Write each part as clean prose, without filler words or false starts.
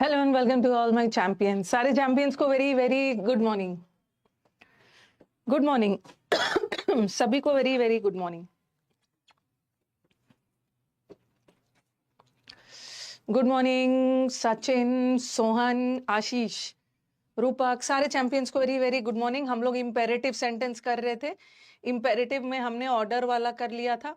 Hello and welcome to all my champions. सारे champions को very very good morning. Good morning सभी को very very good morning. Good morning Sachin, Sohan, Ashish, Rupak, सारे champions को very very good morning. हम लोग imperative sentence कर रहे थे। इम्पेरेटिव में हमने ऑर्डर वाला कर लिया था।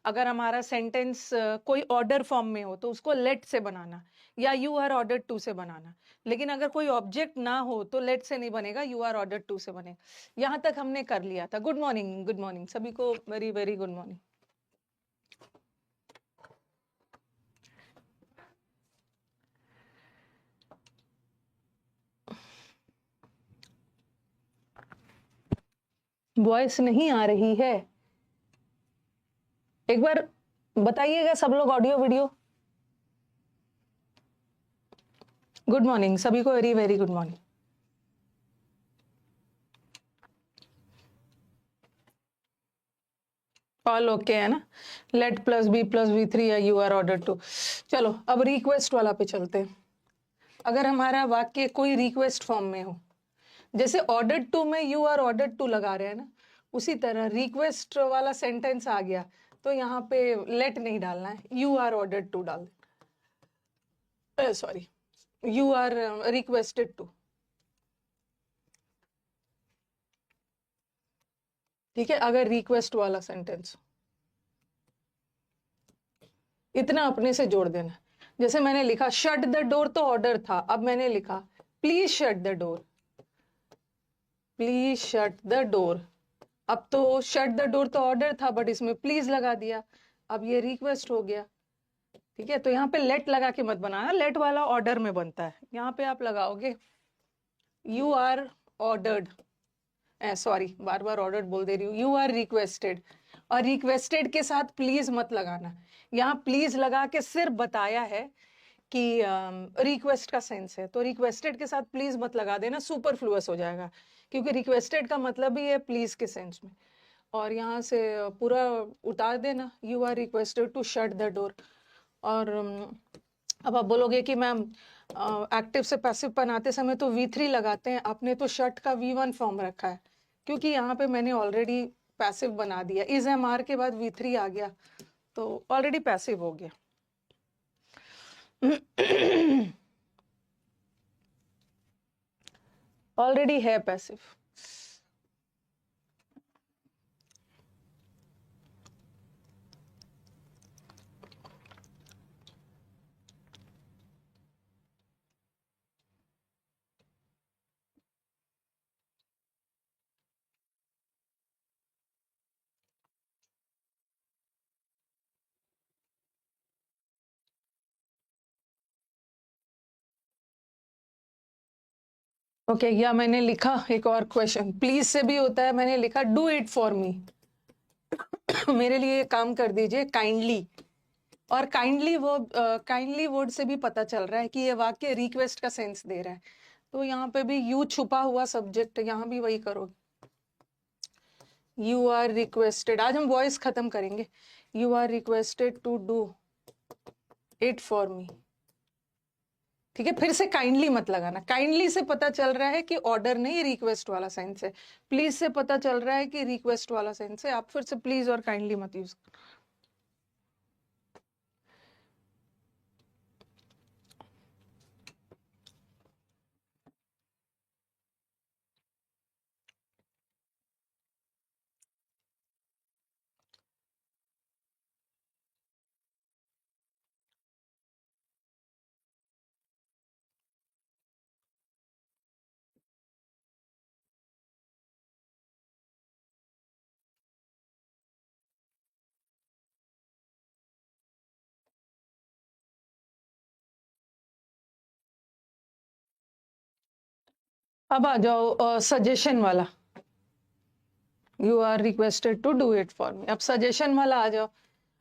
अगर हमारा सेंटेंस कोई ऑर्डर फॉर्म में हो तो उसको लेट से बनाना या यू आर ऑर्डर टू से बनाना। लेकिन अगर कोई ऑब्जेक्ट ना हो तो लेट से नहीं बनेगा, यू आर ऑर्डर टू से बनेगा। यहां तक हमने कर लिया था। गुड मॉर्निंग सभी को very very good morning. Voice नहीं आ रही है, एक बार बताइएगा सब लोग ऑडियो वीडियो। गुड मॉर्निंग सभी को very very good morning. All okay है ना? लेट प्लस बी थ्री या यू आर ऑर्डर टू। चलो अब रिक्वेस्ट वाला पे चलते हैं। अगर हमारा वाक्य कोई रिक्वेस्ट फॉर्म में हो, जैसे ऑर्डर टू में यू आर ऑर्डर टू लगा रहे हैं ना, उसी तरह रिक्वेस्ट वाला सेंटेंस आ गया तो यहाँ पे लेट नहीं डालना है, यू आर ऑर्डर टू डाल देना। Sorry, you are requested to. ठीक है, अगर रिक्वेस्ट वाला सेंटेंस इतना अपने से जोड़ देना। जैसे मैंने लिखा शट द डोर तो ऑर्डर था, अब मैंने लिखा please shut the door, please shut the door. अब तो शट द डोर तो ऑर्डर था बट इसमें प्लीज लगा दिया, अब ये रिक्वेस्ट हो गया। ठीक है, तो यहाँ पे लेट लगा के मत बनाना, लेट वाला ऑर्डर में बनता है। यहाँ पे आप लगाओगे यू आर ऑर्डर्ड, सॉरी बार बार ऑर्डर बोल दे रही हूँ, यू आर रिक्वेस्टेड। और रिक्वेस्टेड के साथ प्लीज मत लगाना। यहाँ प्लीज लगा के सिर्फ बताया है कि रिक्वेस्ट का सेंस है, तो रिक्वेस्टेड के साथ प्लीज मत लगा देना, सुपरफ्लुअस हो जाएगा, क्योंकि रिक्वेस्टेड का मतलब ही है प्लीज के सेंस में। और यहाँ से पूरा उतार देना, you are requested to shut the door. और अब आप बोलोगे कि मैम एक्टिव से पैसिव बनाते समय तो V3 लगाते हैं, आपने तो शट का V1 फॉर्म रखा है, क्योंकि यहाँ पे मैंने ऑलरेडी पैसिव बना दिया, इज एम आर के बाद V3 आ गया तो ऑलरेडी पैसिव हो गया। ऑलरेडी है पैसिव। ओके, या मैंने लिखा एक और क्वेश्चन, प्लीज से भी होता है, मैंने लिखा डू इट फॉर मी, मेरे लिए काम कर दीजिए काइंडली। और काइंडली वर्ड से भी पता चल रहा है कि ये वाक्य रिक्वेस्ट का सेंस दे रहा है, तो यहाँ पे भी यू छुपा हुआ सब्जेक्ट, यहाँ भी वही करोगे, यू आर रिक्वेस्टेड। आज हम वॉइस खत्म करेंगे, you are requested to do it for me. ठीक है, फिर से काइंडली मत लगाना, काइंडली से पता चल रहा है कि ऑर्डर नहीं, रिक्वेस्ट वाला सेंस है। प्लीज से पता चल रहा है कि रिक्वेस्ट वाला सेंस है, आप फिर से प्लीज और काइंडली मत यूज। अब आ जाओ सजेशन वाला, you are requested to do it for me. अब सजेशन वाला आ जाओ।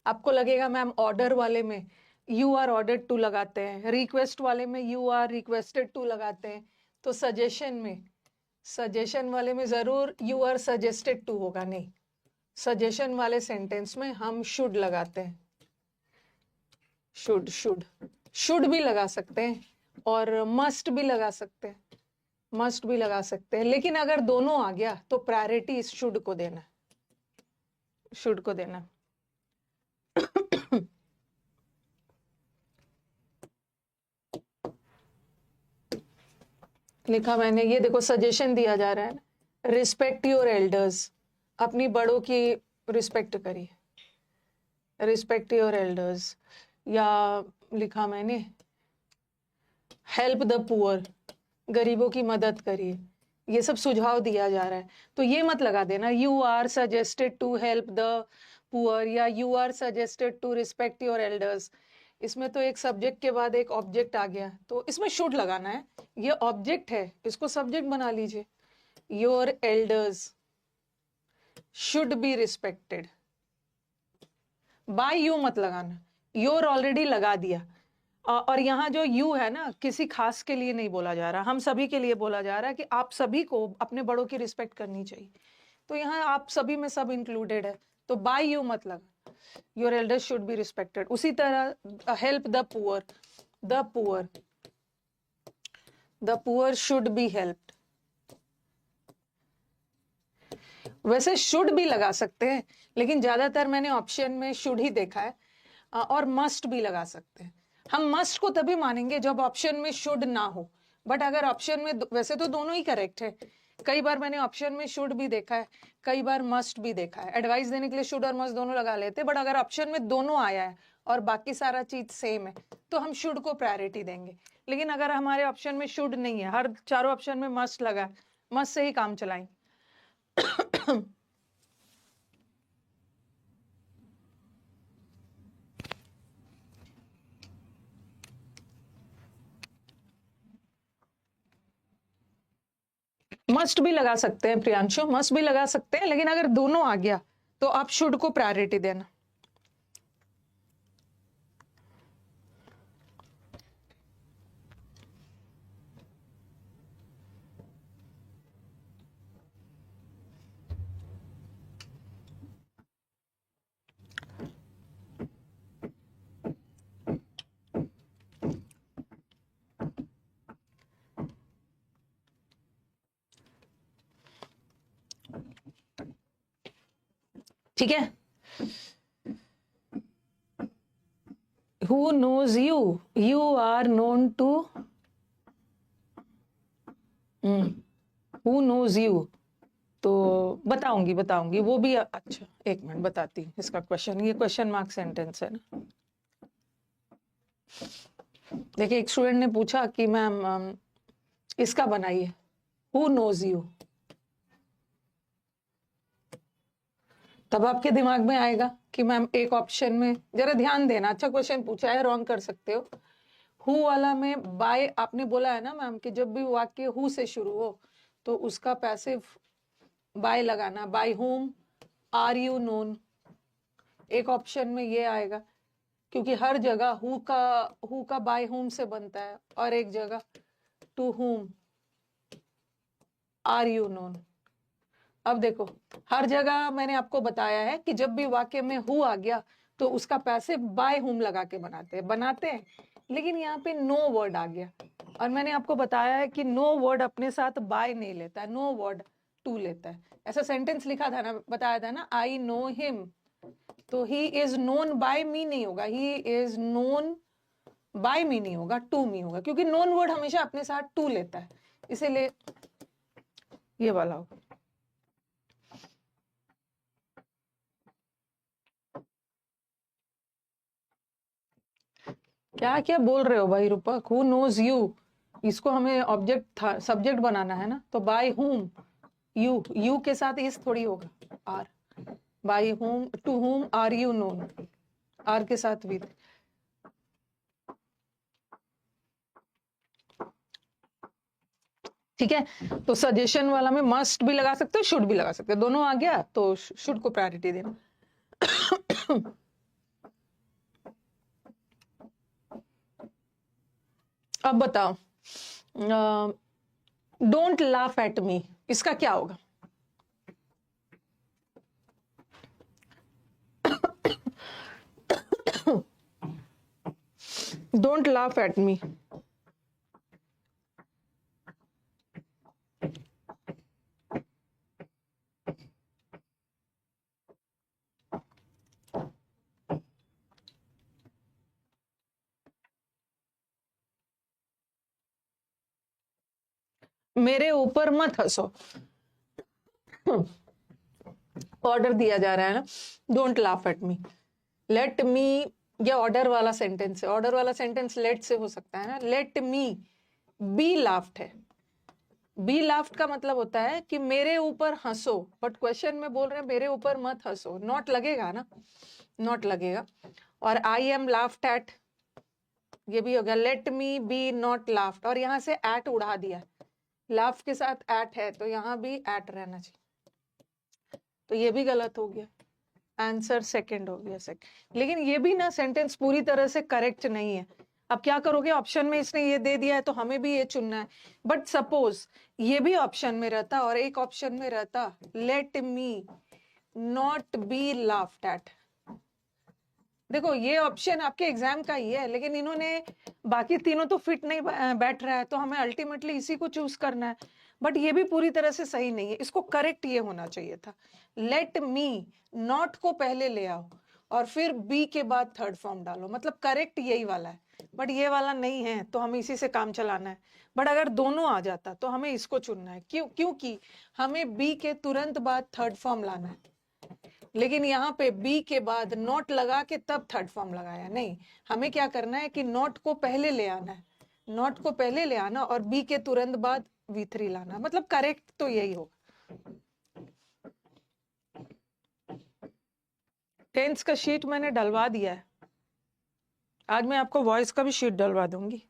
आपको लगेगा मैम ऑर्डर वाले में यू आर ऑर्डर टू लगाते हैं, रिक्वेस्ट वाले में यू आर रिक्वेस्टेड टू लगाते हैं, तो सजेशन वाले में जरूर यू आर सजेस्टेड टू होगा, नहीं। सजेशन वाले सेंटेंस में हम शुड लगाते हैं, शुड भी लगा सकते हैं, और मस्ट भी लगा सकते हैं, मस्ट भी लगा सकते हैं, लेकिन अगर दोनों आ गया तो प्रायोरिटी इस शुड को देना है, शुड को देना है। लिखा मैंने, ये देखो सजेशन दिया जा रहा है, रिस्पेक्ट योर एल्डर्स, अपनी बड़ों की रिस्पेक्ट करिए, रिस्पेक्ट योर एल्डर्स। या लिखा मैंने हेल्प द पुअर, गरीबों की मदद करिए, ये सब सुझाव दिया जा रहा है। तो ये मत लगा देना you are suggested to help the poor या you are suggested to respect your elders. इसमें तो एक सब्जेक्ट के बाद एक ऑब्जेक्ट आ गया, तो इसमें शुड लगाना है, ये ऑब्जेक्ट है, इसको सब्जेक्ट बना लीजिए। Your elders should be respected, by you मत लगाना, योर ऑलरेडी लगा दिया। और यहाँ जो यू है ना, किसी खास के लिए नहीं बोला जा रहा, हम सभी के लिए बोला जा रहा है कि आप सभी को अपने बड़ों की रिस्पेक्ट करनी चाहिए। तो यहाँ आप सभी में सब इंक्लूडेड है, तो बाय यू मत लगा, your elders should be respected. उसी तरह help the poor, the poor, the poor should be helped. वैसे शुड भी लगा सकते हैं, लेकिन ज्यादातर मैंने ऑप्शन में शुड ही देखा है, और मस्ट भी लगा सकते हैं। हम मस्ट को तभी मानेंगे जब ऑप्शन में शुड ना हो, बट अगर ऑप्शन में, वैसे तो दोनों ही करेक्ट है, कई बार मैंने ऑप्शन में शुड भी देखा है, कई बार मस्ट भी देखा है। एडवाइस देने के लिए शुड और मस्ट दोनों लगा लेते, बट अगर ऑप्शन में दोनों आया है और बाकी सारा चीज सेम है तो हम शुड को प्रायोरिटी देंगे। लेकिन अगर हमारे ऑप्शन में शुड नहीं है, हर चारों ऑप्शन में मस्ट लगा है, मस्ट से ही काम चलाएंगे। मस्ट भी लगा सकते हैं प्रियांशु, मस्ट भी लगा सकते हैं, लेकिन अगर दोनों आ गया तो आप शुड को प्रायोरिटी देना। ठीक है, who knows you, you are known to, who knows you, तो बताऊंगी बताऊंगी वो भी। अच्छा एक मिनट बताती हूँ इसका क्वेश्चन, ये क्वेश्चन मार्क सेंटेंस है ना। देखिए एक स्टूडेंट ने पूछा कि मैम इसका बनाइए, हु नोज यू, तब आपके दिमाग में आएगा कि मैम एक ऑप्शन में, जरा ध्यान देना, अच्छा क्वेश्चन पूछा है, रॉन्ग कर सकते हो। हु वाला में बाय आपने बोला है ना मैम कि जब भी वाक्य हु से शुरू हो तो उसका पैसिव बाय लगाना, by whom are you known, एक ऑप्शन में ये आएगा, क्योंकि हर जगह हु का बाय हुम से बनता है, और एक जगह to whom are you known. अब देखो हर जगह मैंने आपको बताया है कि जब भी वाक्य में हु आ गया तो उसका पैसिव बाय हुम लगा के बनाते हैं, लेकिन यहाँ पे नो वर्ड आ गया, और मैंने आपको बताया है कि नो वर्ड अपने साथ बाय नहीं लेता है, नो वर्ड टू लेता है। ऐसा सेंटेंस लिखा था ना, बताया था ना, आई नो हिम, तो ही इज नोन बाय मी नहीं होगा, ही इज नोन बाय मी नहीं होगा, टू मी होगा, क्योंकि नोन वर्ड हमेशा अपने साथ टू लेता है, इसीलिए ये वाला होगा। क्या क्या बोल रहे हो भाई रूपक, हु नोज यू, इसको हमें ऑब्जेक्ट था, सब्जेक्ट बनाना है ना, तो बाय हुम, यू, यू के साथ इस थोड़ी होगा, are, by whom, to whom are you known, are के साथ विद। ठीक है, तो सजेशन वाला में मस्ट भी लगा सकते हो, शुड भी लगा सकते हो, दोनों आ गया तो शुड को प्रायोरिटी देना। अब बताओ, डोंट लाफ एट मी, इसका क्या होगा? डोंट लाफ एट मी, मेरे ऊपर मत हंसो, ऑर्डर दिया जा रहा है ना, don't laugh at me, let me, ये ऑर्डर वाला सेंटेंस है, ऑर्डर वाला सेंटेंस लेट से हो सकता है ना, लेट मी बी लाफ्ड है, बी लाफ्ड का मतलब होता है कि मेरे ऊपर हंसो, बट क्वेश्चन में बोल रहे हैं मेरे ऊपर मत हंसो, नॉट लगेगा ना, नॉट लगेगा। और आई एम लाफ्ड एट, ये भी हो गया, let me be not laughed, और यहां से एट उड़ा दिया, लाफ के साथ एट है तो यहां भी एट रहना चाहिए, तो ये भी गलत हो गया, आंसर सेकंड हो गया सेकंड। लेकिन ये भी ना सेंटेंस पूरी तरह से करेक्ट नहीं है, अब क्या करोगे, ऑप्शन में इसने ये दे दिया है तो हमें भी ये चुनना है, बट सपोज ये भी ऑप्शन में रहता और एक ऑप्शन में रहता let me not be laughed eight, देखो ये ऑप्शन आपके एग्जाम का ही है, लेकिन इन्होंने बाकी तीनों तो फिट नहीं बैठ रहा है, तो हमें अल्टीमेटली इसी को चूज करना है, बट ये भी पूरी तरह से सही नहीं है, इसको करेक्ट ये होना चाहिए था, लेट मी, नॉट को पहले ले आओ और फिर बी के बाद थर्ड फॉर्म डालो, मतलब करेक्ट यही वाला है, बट ये वाला नहीं है तो हमें इसी से काम चलाना है, बट अगर दोनों आ जाता तो हमें इसको चुनना है, क्योंकि हमें बी के तुरंत बाद थर्ड फॉर्म लाना है, लेकिन यहाँ पे बी के बाद नॉट लगा के तब थर्ड फॉर्म लगाया, नहीं, हमें क्या करना है कि नॉट को पहले ले आना है, नॉट को पहले ले आना और बी के तुरंत बाद V3 लाना, मतलब करेक्ट तो यही होगा। टेंस का शीट मैंने डलवा दिया है, आज मैं आपको वॉइस का भी शीट डलवा दूंगी।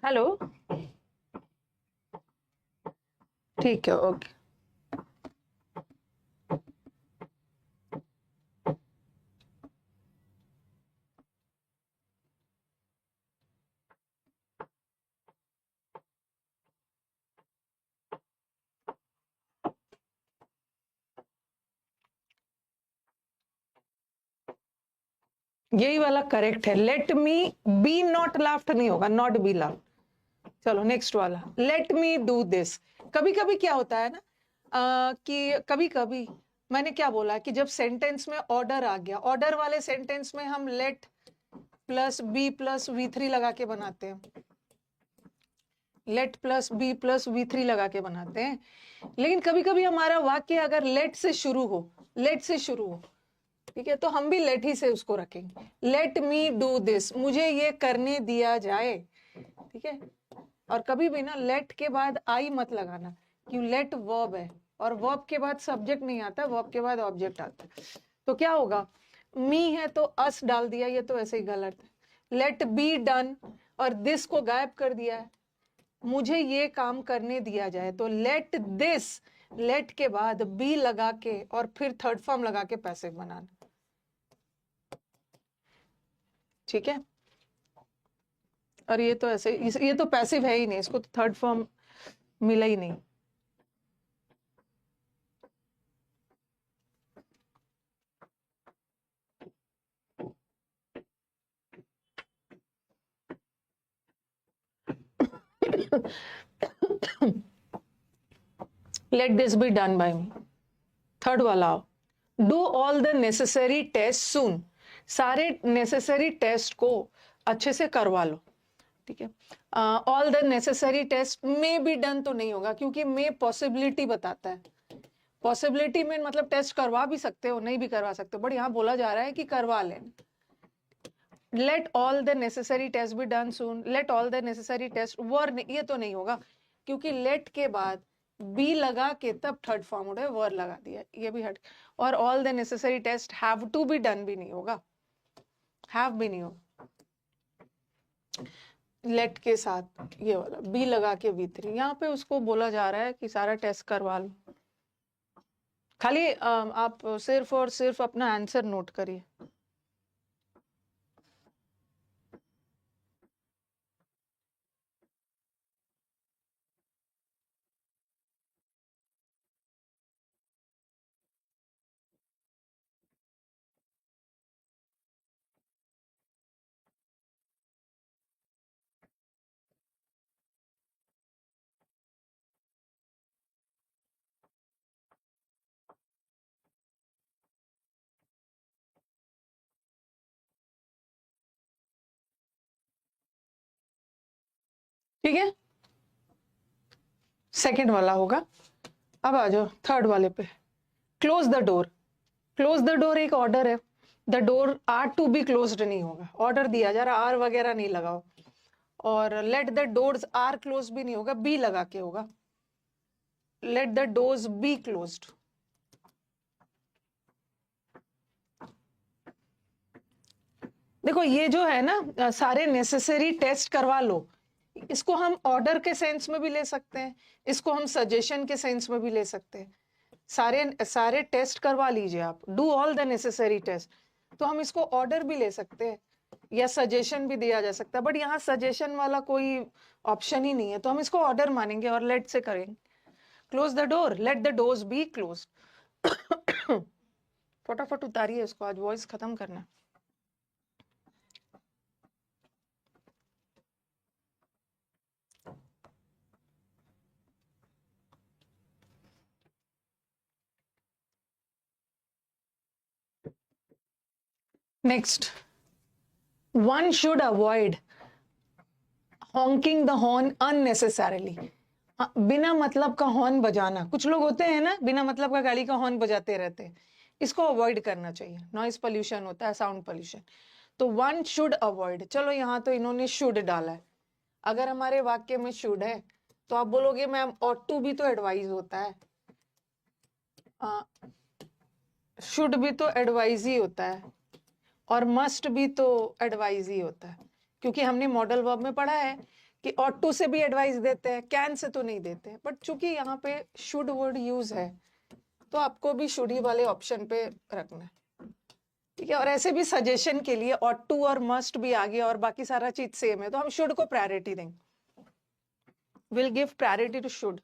हेलो, ठीक है, ओके। यही वाला करेक्ट है, let me be not laughed नहीं होगा, नॉट बी लाफ्ड। चलो नेक्स्ट वाला, लेट मी डू दिस। कभी कभी क्या होता है ना, कि कभी कभी मैंने क्या बोला कि जब सेंटेंस में ऑर्डर आ गया, ऑर्डर वाले सेंटेंस में हम late plus B plus V3 लगा के बनाते हैं, late plus B plus V3 लगा के बनाते हैं, लेकिन कभी कभी हमारा वाक्य अगर लेट से शुरू हो, लेट से शुरू हो, ठीक है, तो हम भी लेट ही से उसको रखेंगे, लेट मी डू दिस, मुझे ये करने दिया जाए, ठीक है। और कभी भी ना लेट के बाद आई मत लगाना, क्यों, लेट वर्ब है और वर्ब के बाद सब्जेक्ट नहीं आता, वर्ब के बाद ऑब्जेक्ट आता है, तो क्या होगा, मी है तो अस डाल दिया, ये तो ऐसे ही गलत है, लेट बी डन और दिस को गायब कर दिया है, मुझे ये काम करने दिया जाए, तो लेट दिस, लेट के बाद बी लगा के और फिर थर्ड फॉर्म लगा के पैसिव बनाना, ठीक है। और ये तो ऐसे, ये तो पैसिव है ही नहीं, इसको तो थर्ड फॉर्म मिला ही नहीं। Let this be done by me, third वाला, do all the necessary test soon, सारे नेसेसरी टेस्ट को अच्छे से करवा लो, ठीक है। All the necessary test may be done तो नहीं होगा, क्योंकि मे पॉसिबिलिटी बताता है, पॉसिबिलिटी में मतलब टेस्ट करवा भी सकते हो, नहीं भी करवा सकते हो, बट यहाँ बोला जा रहा है कि करवा लें। Let all the necessary test be done soon, let all the necessary test वर, ये तो नहीं होगा, क्योंकि लेट के बाद बी लगा के तब थर्ड फॉर्म उड़े, वर लगा दिया, ये भी हट। और all the necessary test have to be done भी नहीं होगा, हैव भी नहीं होगा, लेट के साथ ये वाला बी लगा के V3, यहाँ पे उसको बोला जा रहा है कि सारा टेस्ट करवा लो, खाली आप सिर्फ और सिर्फ अपना आंसर नोट करिए। ठीक है, सेकंड वाला होगा। अब आ जाओ थर्ड वाले पे। Close the door. Close the door एक ऑर्डर है, the door are to be closed नहीं होगा, ऑर्डर दिया जा रहा, आर वगैरह नहीं लगाओ। और let the doors are close भी नहीं होगा, बी लगा के होगा, let the doors be closed. देखो ये जो है ना, सारे नेसेसरी टेस्ट करवा लो। इसको हम ऑर्डर के सेंस में भी ले सकते हैं, इसको हम सजेशन के सेंस में भी ले सकते हैं। सारे टेस्ट करवा लीजिए आप, do all the necessary test. तो हम इसको ऑर्डर भी ले सकते हैं या सजेशन भी दिया जा सकता है, बट यहाँ सजेशन वाला कोई ऑप्शन ही नहीं है, तो हम इसको ऑर्डर मानेंगे और लेट से करेंगे। Close the door, late the doors be close. फटाफट उतारिए इसको, आज वॉइस खत्म करना। Next, one should avoid honking the horn unnecessarily। बिना मतलब का हॉर्न बजाना, कुछ लोग होते हैं ना बिना मतलब का गाड़ी का हॉर्न बजाते रहते हैं, इसको अवॉइड करना चाहिए। नॉइस पोल्यूशन होता है, साउंड पोल्यूशन। तो वन शुड अवॉइड, चलो यहाँ तो इन्होंने शुड डाला है। अगर हमारे वाक्य में शुड है तो आप बोलोगे मैम ऑट टू भी तो एडवाइज होता है, शुड भी तो एडवाइज ही होता है, और मस्ट भी तो एडवाइज ही होता है, क्योंकि हमने मॉडल वर्ब में पढ़ा है कि ऑट टू से भी एडवाइस देते हैं, कैन से तो नहीं देते। बट चूंकि यहाँ पे शुड वर्ड यूज है तो आपको भी शुड ही वाले ऑप्शन पे रखना है, ठीक है। और ऐसे भी सजेशन के लिए ऑट टू और मस्ट भी आ गया और बाकी सारा चीज सेम है, तो हम शुड को प्रायोरिटी देंगे, will give priority to should.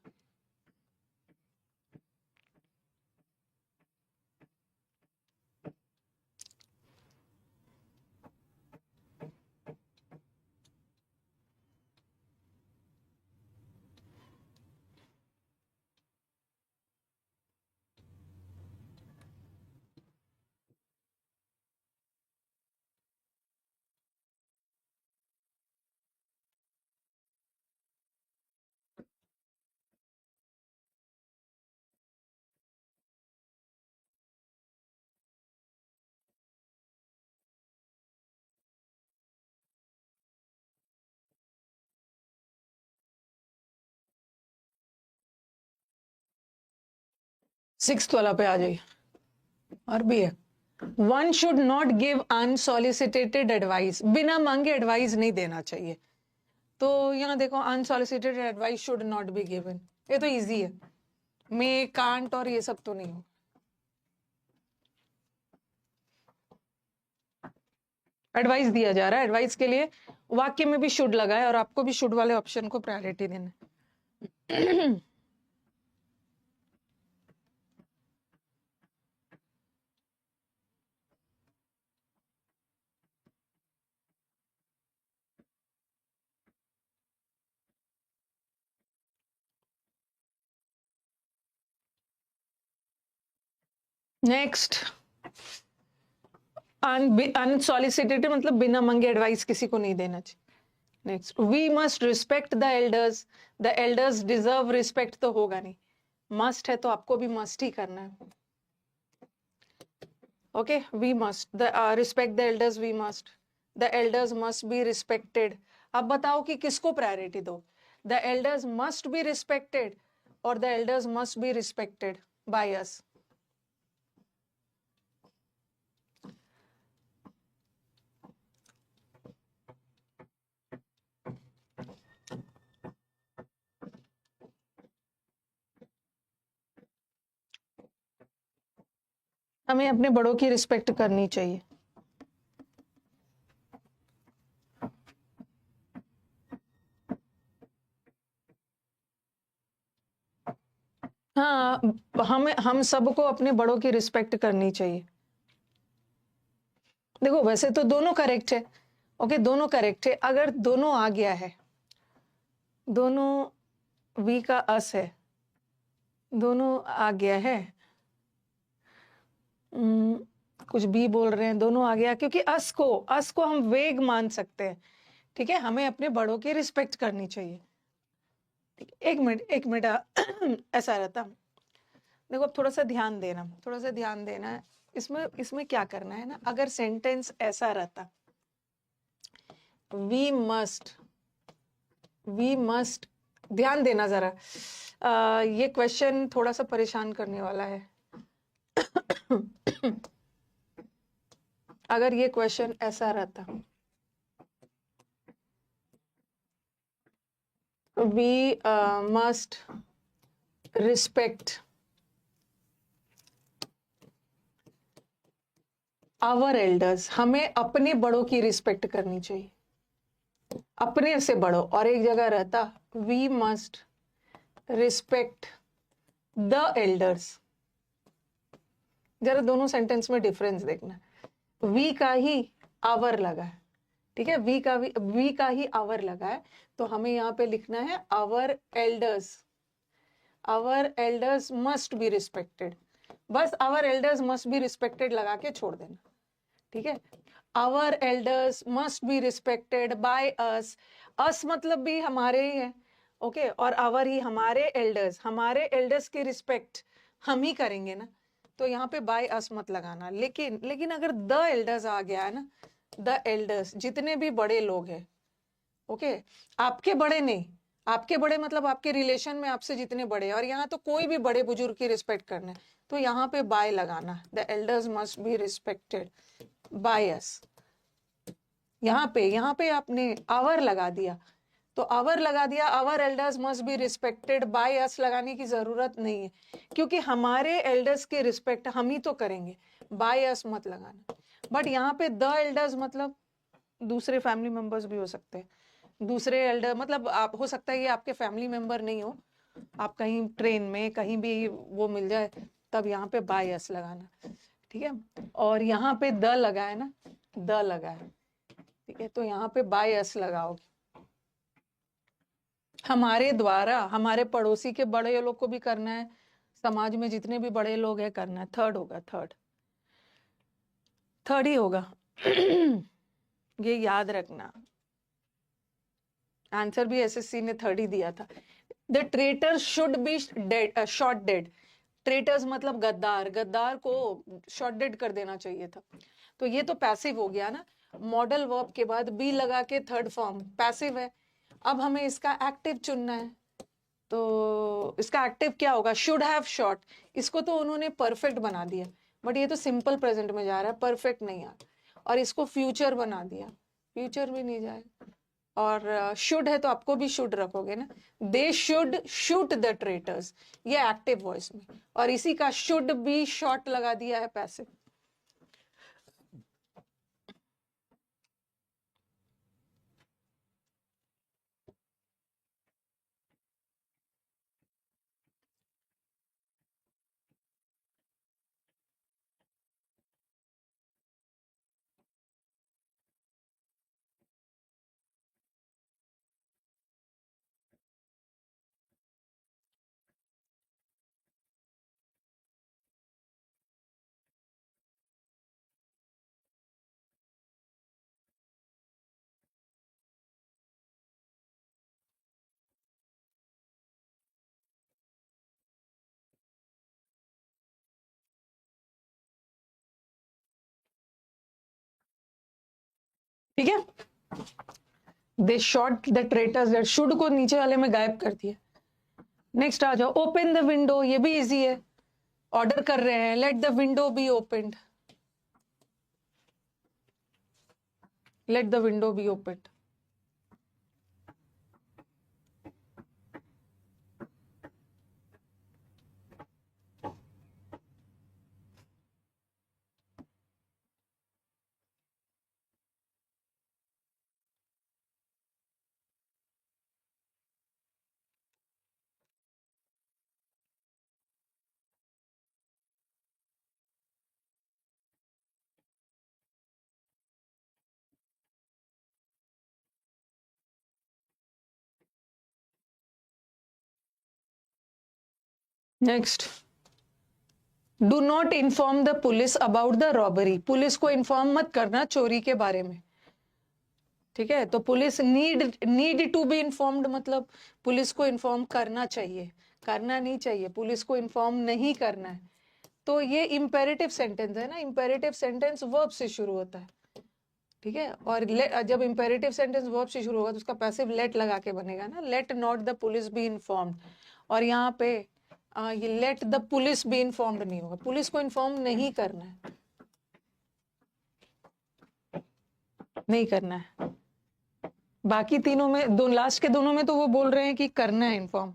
Sixth वाला पे आ जाइए, और भी है। One should not give unsolicited advice, बिना मांगे एडवाइस नहीं देना चाहिए। तो यहाँ देखो unsolicited advice should not be given, ये तो इजी है, मे कांट और ये सब तो नहीं हो। एडवाइस दिया जा रहा है, एडवाइस के लिए वाक्य में भी शुड लगा है और आपको भी शुड वाले ऑप्शन को प्रायोरिटी देना है। नेक्स्ट, अनसॉलिसिटेटेड मतलब बिना मांगे एडवाइस किसी को नहीं देना चाहिए। Next, we must respect the elders, the elders deserve respect तो होगा नहीं, मस्ट है तो आपको भी मस्ट ही करना है। Okay, we must the respect the elders, we must the elders must be respected. अब बताओ कि किसको प्रायोरिटी दो, the elders must be respected और the elders must be respected by us. हमें अपने बड़ों की रिस्पेक्ट करनी चाहिए। हाँ, हम सबको अपने बड़ों की रिस्पेक्ट करनी चाहिए। देखो वैसे तो दोनों करेक्ट है, ओके दोनों करेक्ट है। अगर दोनों आ गया है, दोनों वी का अस है, दोनों आ गया है, कुछ भी बोल रहे हैं, दोनों आ गया, क्योंकि अस को हम वेग मान सकते हैं, ठीक है। हमें अपने बड़ों की रिस्पेक्ट करनी चाहिए, एक मिनट ऐसा रहता। देखो अब थोड़ा सा ध्यान देना है। इसमें क्या करना है ना, अगर सेंटेंस ऐसा रहता, वी मस्ट, ध्यान देना जरा। ये क्वेश्चन थोड़ा सा परेशान करने वाला है। अगर ये क्वेश्चन ऐसा रहता, we must respect our elders, हमें अपने बड़ों की रिस्पेक्ट करनी चाहिए, अपने से बड़ों। और एक जगह रहता, we must respect the elders. जरा दोनों सेंटेंस में डिफरेंस देखना। वी का ही आवर लगा है, ठीक है, वी का ही आवर लगा है, तो हमें यहाँ पे लिखना है our elders must be respected. बस our elders must be respected लगा के छोड़ देना, ठीक है। Our elders must be respected by us मतलब भी हमारे ही है, ओके। और आवर ही हमारे एल्डर्स की रिस्पेक्ट हम ही करेंगे ना, तो यहाँ पे बाय अस मत लगाना। लेकिन अगर द एल्डर्स आ गया है ना, द एल्डर्स जितने भी बड़े लोग हैं, ओके, आपके बड़े नहीं, आपके बड़े मतलब आपके रिलेशन में आपसे जितने बड़े हैं, और यहाँ तो कोई भी बड़े बुजुर्ग की रिस्पेक्ट करना है, तो यहाँ पे बाय लगाना, the elders must be respected by अस। यहाँ पे आपने आवर लगा दिया, तो आवर लगा दिया, our elders must be respected by us लगाने की जरूरत नहीं है, क्योंकि हमारे एल्डर्स की रिस्पेक्ट हम ही तो करेंगे, बाय अस मत लगाना। बट यहाँ पे द एल्डर्स मतलब दूसरे फैमिली मेंबर्स भी हो सकते हैं, दूसरे एल्डर मतलब आप, हो सकता है ये आपके फैमिली मेंबर नहीं हो, आप कहीं ट्रेन में कहीं भी वो मिल जाए, तब यहाँ पे बाय अस लगाना, ठीक है। और यहाँ पे द लगा है ना, द लगा है, ठीक है, तो यहाँ पे बाय अस लगाओगे। हमारे द्वारा, हमारे पड़ोसी के बड़े लोग को भी करना है, समाज में जितने भी बड़े लोग हैं करना है। थर्ड होगा, थर्ड ही होगा। ये याद रखना, आंसर भी एसएससी ने थर्ड ही दिया था। The traitor should be dead, shot dead. Traitors मतलब गद्दार को शॉट डेड कर देना चाहिए था। तो ये तो पैसिव हो गया ना, मॉडल वर्ब के बाद बी लगा के थर्ड फॉर्म पैसिव है। अब हमें इसका एक्टिव चुनना है, तो इसका एक्टिव क्या होगा, शुड हैव शॉट। इसको तो उन्होंने परफेक्ट बना दिया, बट ये तो सिंपल प्रेजेंट में जा रहा है, परफेक्ट नहीं आ। और इसको फ्यूचर बना दिया, फ्यूचर भी नहीं जाएगा। और शुड है तो आपको भी शुड रखोगे ना, they should shoot the traitors, ये एक्टिव वॉइस में। और इसी का शुड बी शॉट लगा दिया है पैसिव। ठीक है, they shot the traitors, that should को नीचे वाले में गायब कर दिया। नेक्स्ट आ जाओ, ओपन द विंडो, ये भी इजी है, ऑर्डर कर रहे हैं, let the window be opened, let the window be opened. Next, do not inform the police about the robbery, police को इन्फॉर्म मत करना चोरी के बारे में। ठीक है, तो police need to be informed मतलब पुलिस को इन्फॉर्म करना चाहिए, करना नहीं चाहिए, पुलिस को इन्फॉर्म नहीं करना है। तो ये इम्पेरेटिव सेंटेंस है ना, इम्पेरेटिव सेंटेंस वर्ब से शुरू होता है। ठीक है, और जब इम्पेरेटिव सेंटेंस वर्ब से शुरू होगा तो उसका पैसिव लेट लगा के बनेगा ना, let not the police be informed. और यहाँ पे ये let the police be informed नहीं होगा, पुलिस को इन्फॉर्म नहीं करना है, नहीं करना है। बाकी तीनों में, दो लास्ट के दोनों में तो वो बोल रहे हैं कि करना है इन्फॉर्म।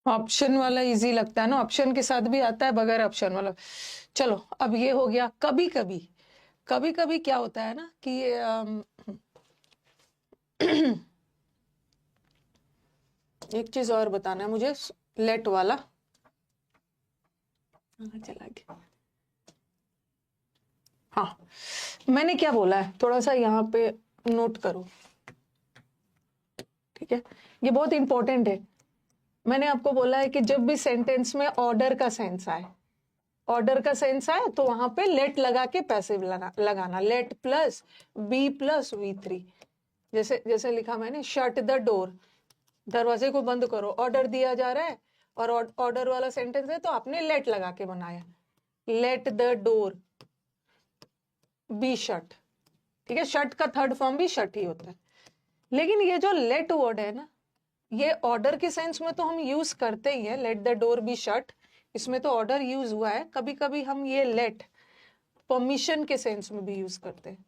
ऑप्शन वाला इजी लगता है ना, ऑप्शन के साथ भी आता है, बगैर ऑप्शन वाला। चलो अब ये हो गया। कभी कभी, कभी कभी क्या होता है ना कि एक चीज और बताना है मुझे, लेट वाला चला गया। हाँ, मैंने क्या बोला है थोड़ा सा यहाँ पे नोट करो, ठीक है, ये बहुत इंपॉर्टेंट है। मैंने आपको बोला है कि जब भी सेंटेंस में ऑर्डर का सेंस आए, ऑर्डर का सेंस आए तो वहां पे लेट लगा के पैसिव लगाना, late plus B plus V3। जैसे जैसे लिखा मैंने, शट द डोर, दरवाजे को बंद करो, ऑर्डर दिया जा रहा है और ऑर्डर वाला सेंटेंस है तो आपने लेट लगा के बनाया, let the door be shut. ठीक है, शट का थर्ड फॉर्म भी शट ही होता है। लेकिन ये जो लेट वर्ड है ना, ये ऑर्डर के सेंस में तो हम यूज करते ही है, let the door be shut, इसमें तो ऑर्डर यूज हुआ है। कभी कभी हम ये लेट परमिशन के सेंस में भी यूज करते हैं,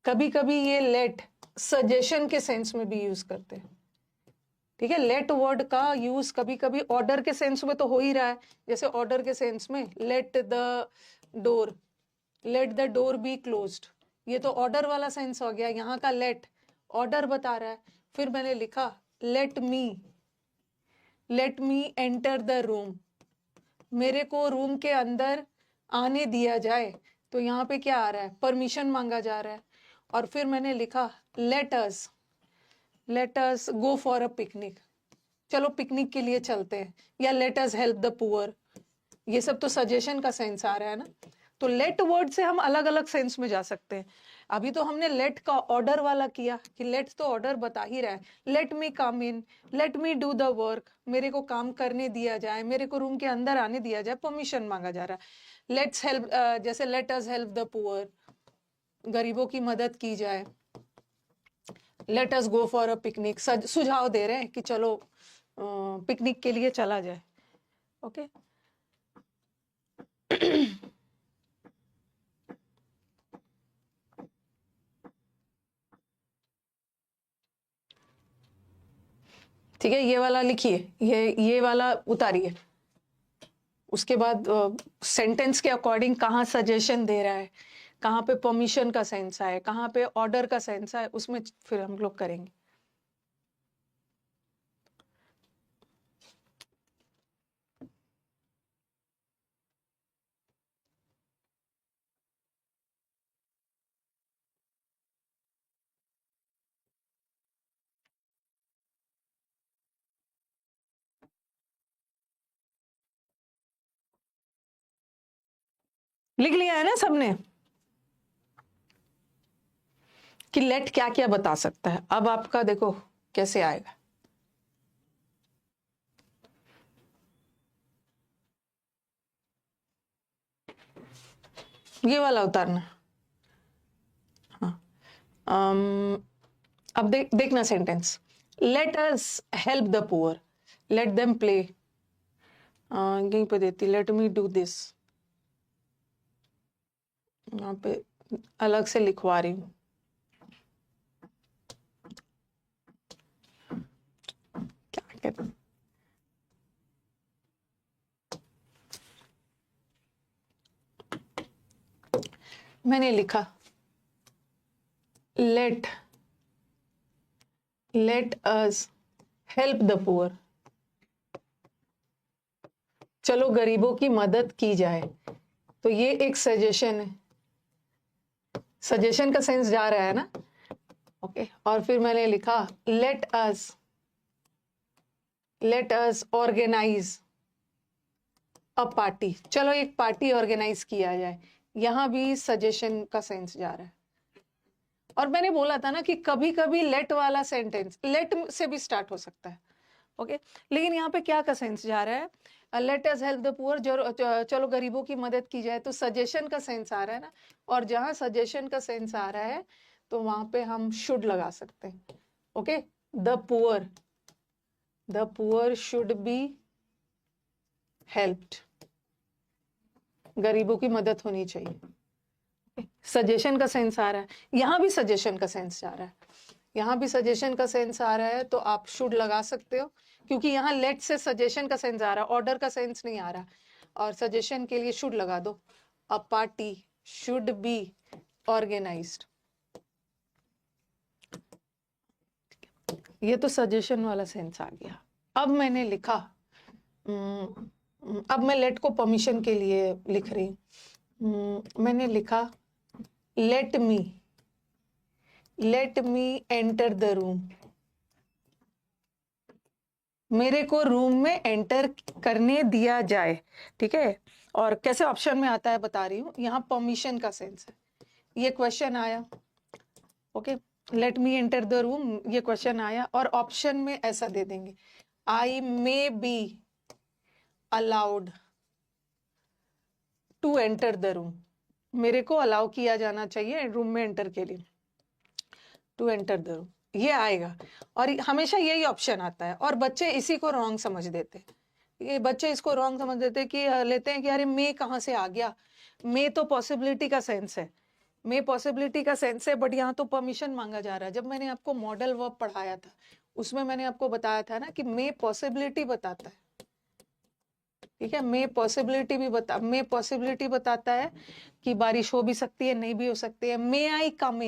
कभी कभी ये लेट सजेशन के सेंस में भी यूज करते हैं। ठीक है, लेट वर्ड का यूज कभी कभी ऑर्डर के सेंस में तो हो ही रहा है, जैसे ऑर्डर के सेंस में let the door be closed, ये तो ऑर्डर वाला सेंस हो गया। यहाँ का लेट ऑर्डर बता रहा है। फिर मैंने लिखा late me enter the room, मेरे को रूम के अंदर आने दिया जाए, तो यहाँ पे क्या आ रहा है, परमिशन मांगा जा रहा है। और फिर मैंने लिखा let us go for a picnic, चलो पिकनिक के लिए चलते हैं, या let us help the poor, ये सब तो सजेशन का सेंस आ रहा है ना। तो लेट वर्ड से हम अलग अलग सेंस में जा सकते हैं। अभी तो हमने लेट का ऑर्डर वाला किया कि लेट तो ऑर्डर बता ही रहा है, let me come in, late me do the work, मेरे को काम करने दिया जाए, मेरे को रूम के अंदर आने दिया जाए, परमिशन मांगा जा रहा है। लेट्स हेल्प, जैसे let us help the poor, गरीबों की मदद की जाए। Let us go for a picnic, सुझाव दे रहे हैं कि चलो पिकनिक के लिए चला जाए। ओके ठीक है, ये वाला लिखिए, ये वाला उतारिए। उसके बाद सेंटेंस के अकॉर्डिंग कहाँ सजेशन दे रहा है, कहाँ पे परमिशन का सेंस है, कहाँ पे ऑर्डर का सेंस है, उसमें फिर हम लोग करेंगे। लिख लिया है ना सबने कि लेट क्या क्या बता सकता है। अब आपका देखो कैसे आएगा। ये वाला उतारना। हाँ, अब देखना sentence, let us help the poor, let them play, यहीं पे देती लेट मी डू दिस, यहाँ पे अलग से लिखवा रही हूँ। क्या करें, मैंने लिखा let us help the poor, चलो गरीबों की मदद की जाए। तो ये एक सजेशन है, सजेशन का सेंस जा रहा है ना। ओके, और फिर मैंने लिखा let us organise a party, चलो एक पार्टी ऑर्गेनाइज किया जाए। यहां भी सजेशन का सेंस जा रहा है। और मैंने बोला था ना कि कभी कभी लेट वाला सेंटेंस लेट से भी स्टार्ट हो सकता है। ओके, लेकिन यहाँ पे क्या का सेंस जा रहा है, let us help the poor, चलो गरीबों की मदद की जाए, तो सजेशन का सेंस आ रहा है ना। और जहां सजेशन का सेंस आ रहा है तो वहां पे हम शुड लगा सकते हैं। Okay, the poor should be helped, गरीबों की मदद होनी चाहिए। सजेशन का सेंस आ रहा है, यहाँ भी सजेशन का सेंस आ रहा है, यहाँ भी सजेशन का सेंस आ रहा है, तो आप शुड लगा सकते हो, क्योंकि यहाँ लेट से सजेशन का सेंस आ रहा है, ऑर्डर का सेंस नहीं आ रहा। और सजेशन के लिए शुड लगा दो, a party should be organised. ये तो सजेशन वाला सेंस आ गया। अब मैंने लिखा, अब मैं लेट को परमिशन के लिए लिख रही हूँ। मैंने लिखा late me enter the room, मेरे को रूम में एंटर करने दिया जाए। ठीक है, और कैसे ऑप्शन में आता है बता रही हूँ, यहाँ परमिशन का सेंस है। ये क्वेश्चन आया, okay, let me enter the room, ये क्वेश्चन आया, और ऑप्शन में ऐसा दे देंगे, I may be allowed to enter the room, मेरे को अलाउ किया जाना चाहिए रूम में एंटर के लिए, टू एंटर द रूम, ये आएगा। और हमेशा यही ऑप्शन आता है, और बच्चे इसी को रॉन्ग समझ देते हैं। ये बच्चे इसको रॉन्ग समझ देते कि लेते हैं कि अरे मे कहाँ से आ गया, मे तो पॉसिबिलिटी का सेंस है, मे पॉसिबिलिटी का सेंस है, बट यहाँ तो परमिशन मांगा जा रहा है। जब मैंने आपको मॉडल वर्ब पढ़ाया था उसमें मैंने आपको बताया था ना कि मे पॉसिबिलिटी बताता है। ठीक है, मे पॉसिबिलिटी बताता है कि बारिश हो भी सकती है, नहीं भी हो सकती है। मे आई कम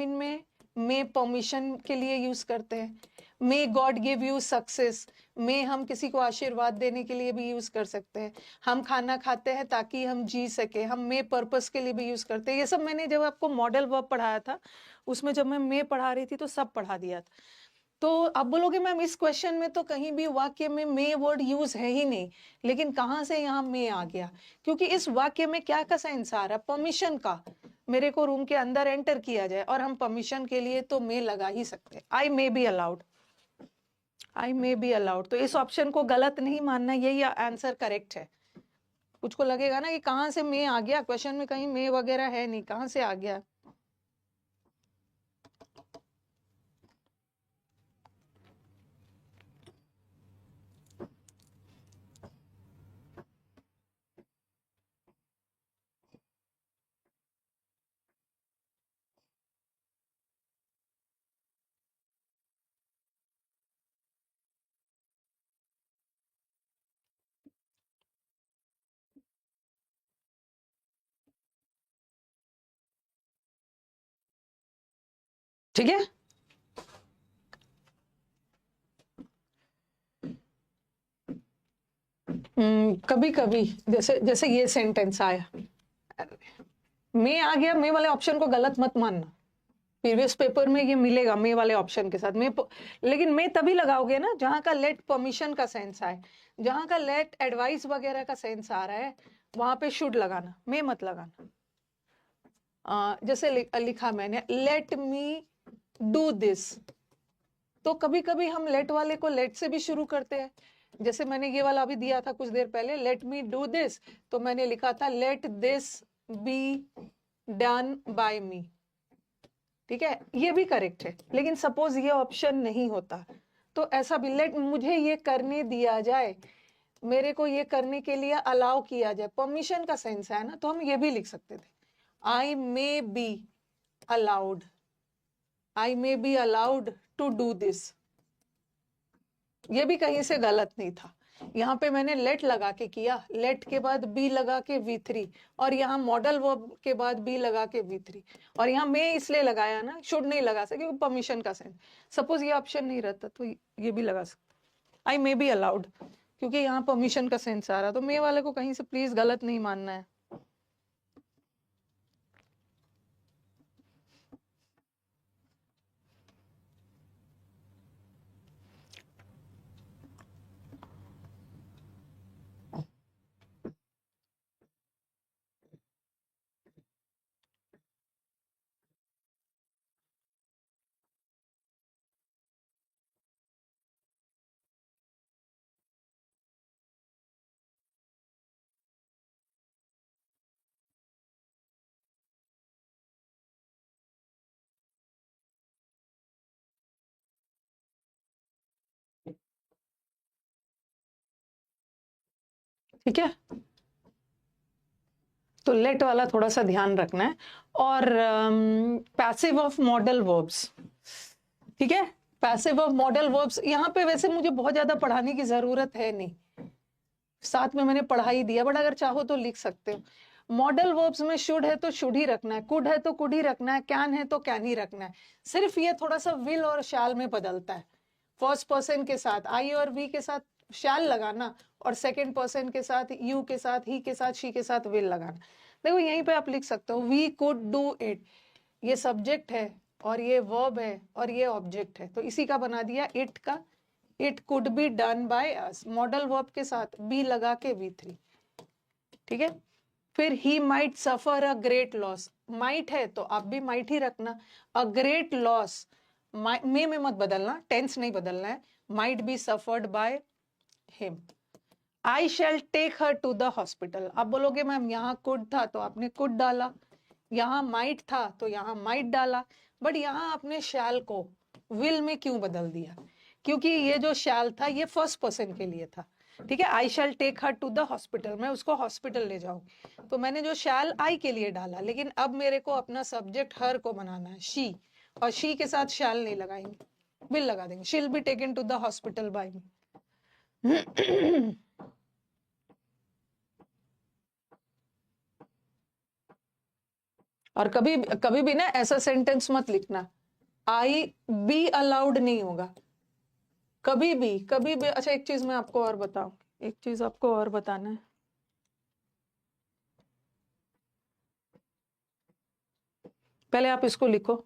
इन में मे परमिशन के लिए यूज करते हैं। May God give you success, may हम किसी को आशीर्वाद देने के लिए भी यूज कर सकते हैं। हम खाना खाते हैं ताकि हम जी सके, हम मे पर्पस के लिए भी यूज करते हैं। ये सब मैंने जब आपको मॉडल वर्ब पढ़ाया था उसमें जब मैं मे पढ़ा रही थी तो सब पढ़ा दिया था। तो आप बोलोगे मैम इस क्वेश्चन में तो कहीं भी वाक्य में मे वर्ड यूज है ही नहीं, लेकिन कहाँ से यहाँ मे आ गया, क्योंकि इस वाक्य में क्या का सेंस आ रहा है, परमिशन का, मेरे को रूम के अंदर एंटर किया जाए, और हम परमिशन के लिए तो मे लगा ही सकते हैं। आई मे बी अलाउड, तो इस ऑप्शन को गलत नहीं मानना, यही आंसर करेक्ट है। कुछ को लगेगा ना कि कहाँ से मे आ गया, क्वेश्चन में कहीं मे वगैरह है नहीं, कहाँ से आ गया। ठीक है, कभी कभी जैसे जैसे ये सेंटेंस आया, मे आ गया, मे वाले ऑप्शन को गलत मत मानना, प्रीवियस पेपर में ये मिलेगा मे वाले ऑप्शन के साथ। लेकिन मे तभी लगाओगे ना जहां का लेट परमिशन का सेंस आए, जहां का लेट एडवाइस वगैरह का सेंस आ रहा है वहां पे शुड लगाना, मे मत लगाना। जैसे लिखा मैंने लेट मी डू दिस, तो कभी कभी हम लेट वाले को लेट से भी शुरू करते हैं। जैसे मैंने ये वाला अभी दिया था कुछ देर पहले, लेट मी डू दिस, तो मैंने लिखा था let this be done by me. ठीक है, ये भी करेक्ट है, लेकिन सपोज ये ऑप्शन नहीं होता तो ऐसा भी, लेट मुझे ये करने दिया जाए, मेरे को ये करने के लिए अलाउ किया जाए, परमिशन का सेंस है ना, तो हम ये भी लिख सकते थे। I may be allowed, I may be allowed to do this, ये भी कहीं से गलत नहीं था। यहाँ पे मैंने लेट लगा के किया, लेट के बाद बी लगा के V3, और यहाँ मॉडल वर्ब के बाद बी लगा के V3, और यहाँ मैं इसलिए लगाया ना, शुड नहीं लगा सकते क्योंकि परमिशन का सेंस। सपोज ये ऑप्शन नहीं रहता तो ये भी लगा सकते, आई मे बी अलाउड, क्योंकि यहाँ परमिशन का सेंस आ रहा, तो मे वाले को कहीं से प्लीज गलत नहीं मानना है। ठीक है, तो लेट वाला थोड़ा सा ध्यान रखना है। और पैसिव ऑफ मॉडल वर्ब्स, ठीक है, पैसिव ऑफ मॉडल वर्ब्स यहाँ पे वैसे मुझे बहुत ज्यादा पढ़ाने की जरूरत है नहीं, साथ में मैंने पढ़ा ही दिया, बट अगर चाहो तो लिख सकते हो। मॉडल वर्ब्स में शुड है तो शुड ही रखना है, कुड है तो कुड ही रखना है, कैन है तो कैन ही रखना है। सिर्फ ये थोड़ा सा विल और शैल में बदलता है। फर्स्ट पर्सन के साथ आई और वी के साथ शैल लगाना, और सेकंड पर्सन के साथ यू के साथ, ही के साथ, शी के साथ विल लगाना। देखो यहीं पे आप लिख सकते हो वी कुड डू इट, ये सब्जेक्ट है और ये वर्ब है और ये ऑब्जेक्ट है, तो इसी का बना दिया इट का, it could be done by us, modal verb के साथ बी लगा के V3, ठीक है। फिर he might suffer a great loss, might है तो आप भी माइट ही रखना, अ ग्रेट लॉस में मत बदलना, टेंस नहीं बदलना है, might be suffered by him. I shall take her to the hospital, आप बोलोगे मैम यहाँ कुड था तो आपने कुड डाला, यहाँ माइट था तो यहाँ माइट डाला, बट यहाँ आपने शैल को विल में क्यों बदल दिया? क्योंकि ये जो शैल था ये फर्स्ट पर्सन के लिए था, ठीक है। I shall take her to the hospital, मैं उसको हॉस्पिटल ले जाऊंगी, तो मैंने जो शैल आई के लिए डाला, लेकिन अब मेरे को अपना सब्जेक्ट हर को बनाना है, शी, और शी के साथ शैल नहीं लगाएंगे, विल लगा देंगे, she'll be taken to the hospital by me. और कभी कभी भी ना ऐसा सेंटेंस मत लिखना, आई बी अलाउड नहीं होगा कभी भी, कभी भी। अच्छा एक चीज मैं आपको और बताऊं, एक चीज आपको और बताना है, पहले आप इसको लिखो,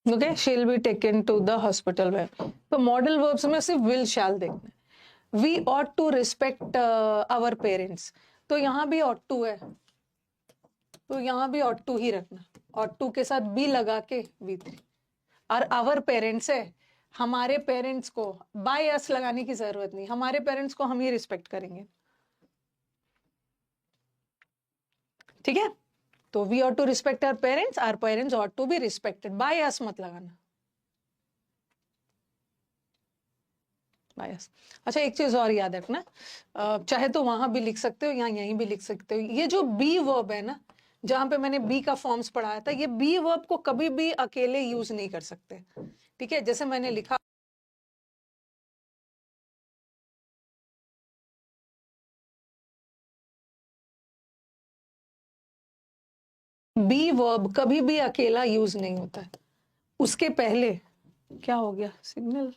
okay, she'll be taken to the hospital में, तो मॉडल वर्ब्स में सिर्फ विल शैल देखना है। We ought to respect our parents, तो यहाँ भी ऑट टू है, तो यहाँ भी ऑट टू ही रखना, ऑट टू के साथ बी लगा के V3, और आवर पेरेंट्स है, हमारे पेरेंट्स को बाय अस लगाने की जरूरत नहीं, हमारे पेरेंट्स को हम ही रिस्पेक्ट करेंगे, ठीक है। तो we ought to respect our parents ought to be respected, by us मत लगाना, बायस। अच्छा एक चीज और याद रखना, चाहे तो वहां भी लिख सकते हो या यहीं भी लिख सकते हो, ये जो बी वर्ब है ना, जहां पे मैंने बी का फॉर्म्स पढ़ाया था, ये बी वर्ब को कभी भी अकेले यूज नहीं कर सकते, ठीक है। जैसे मैंने लिखा बी वर्ब कभी भी अकेला यूज नहीं होता है, उसके पहले क्या हो गया सिग्नल,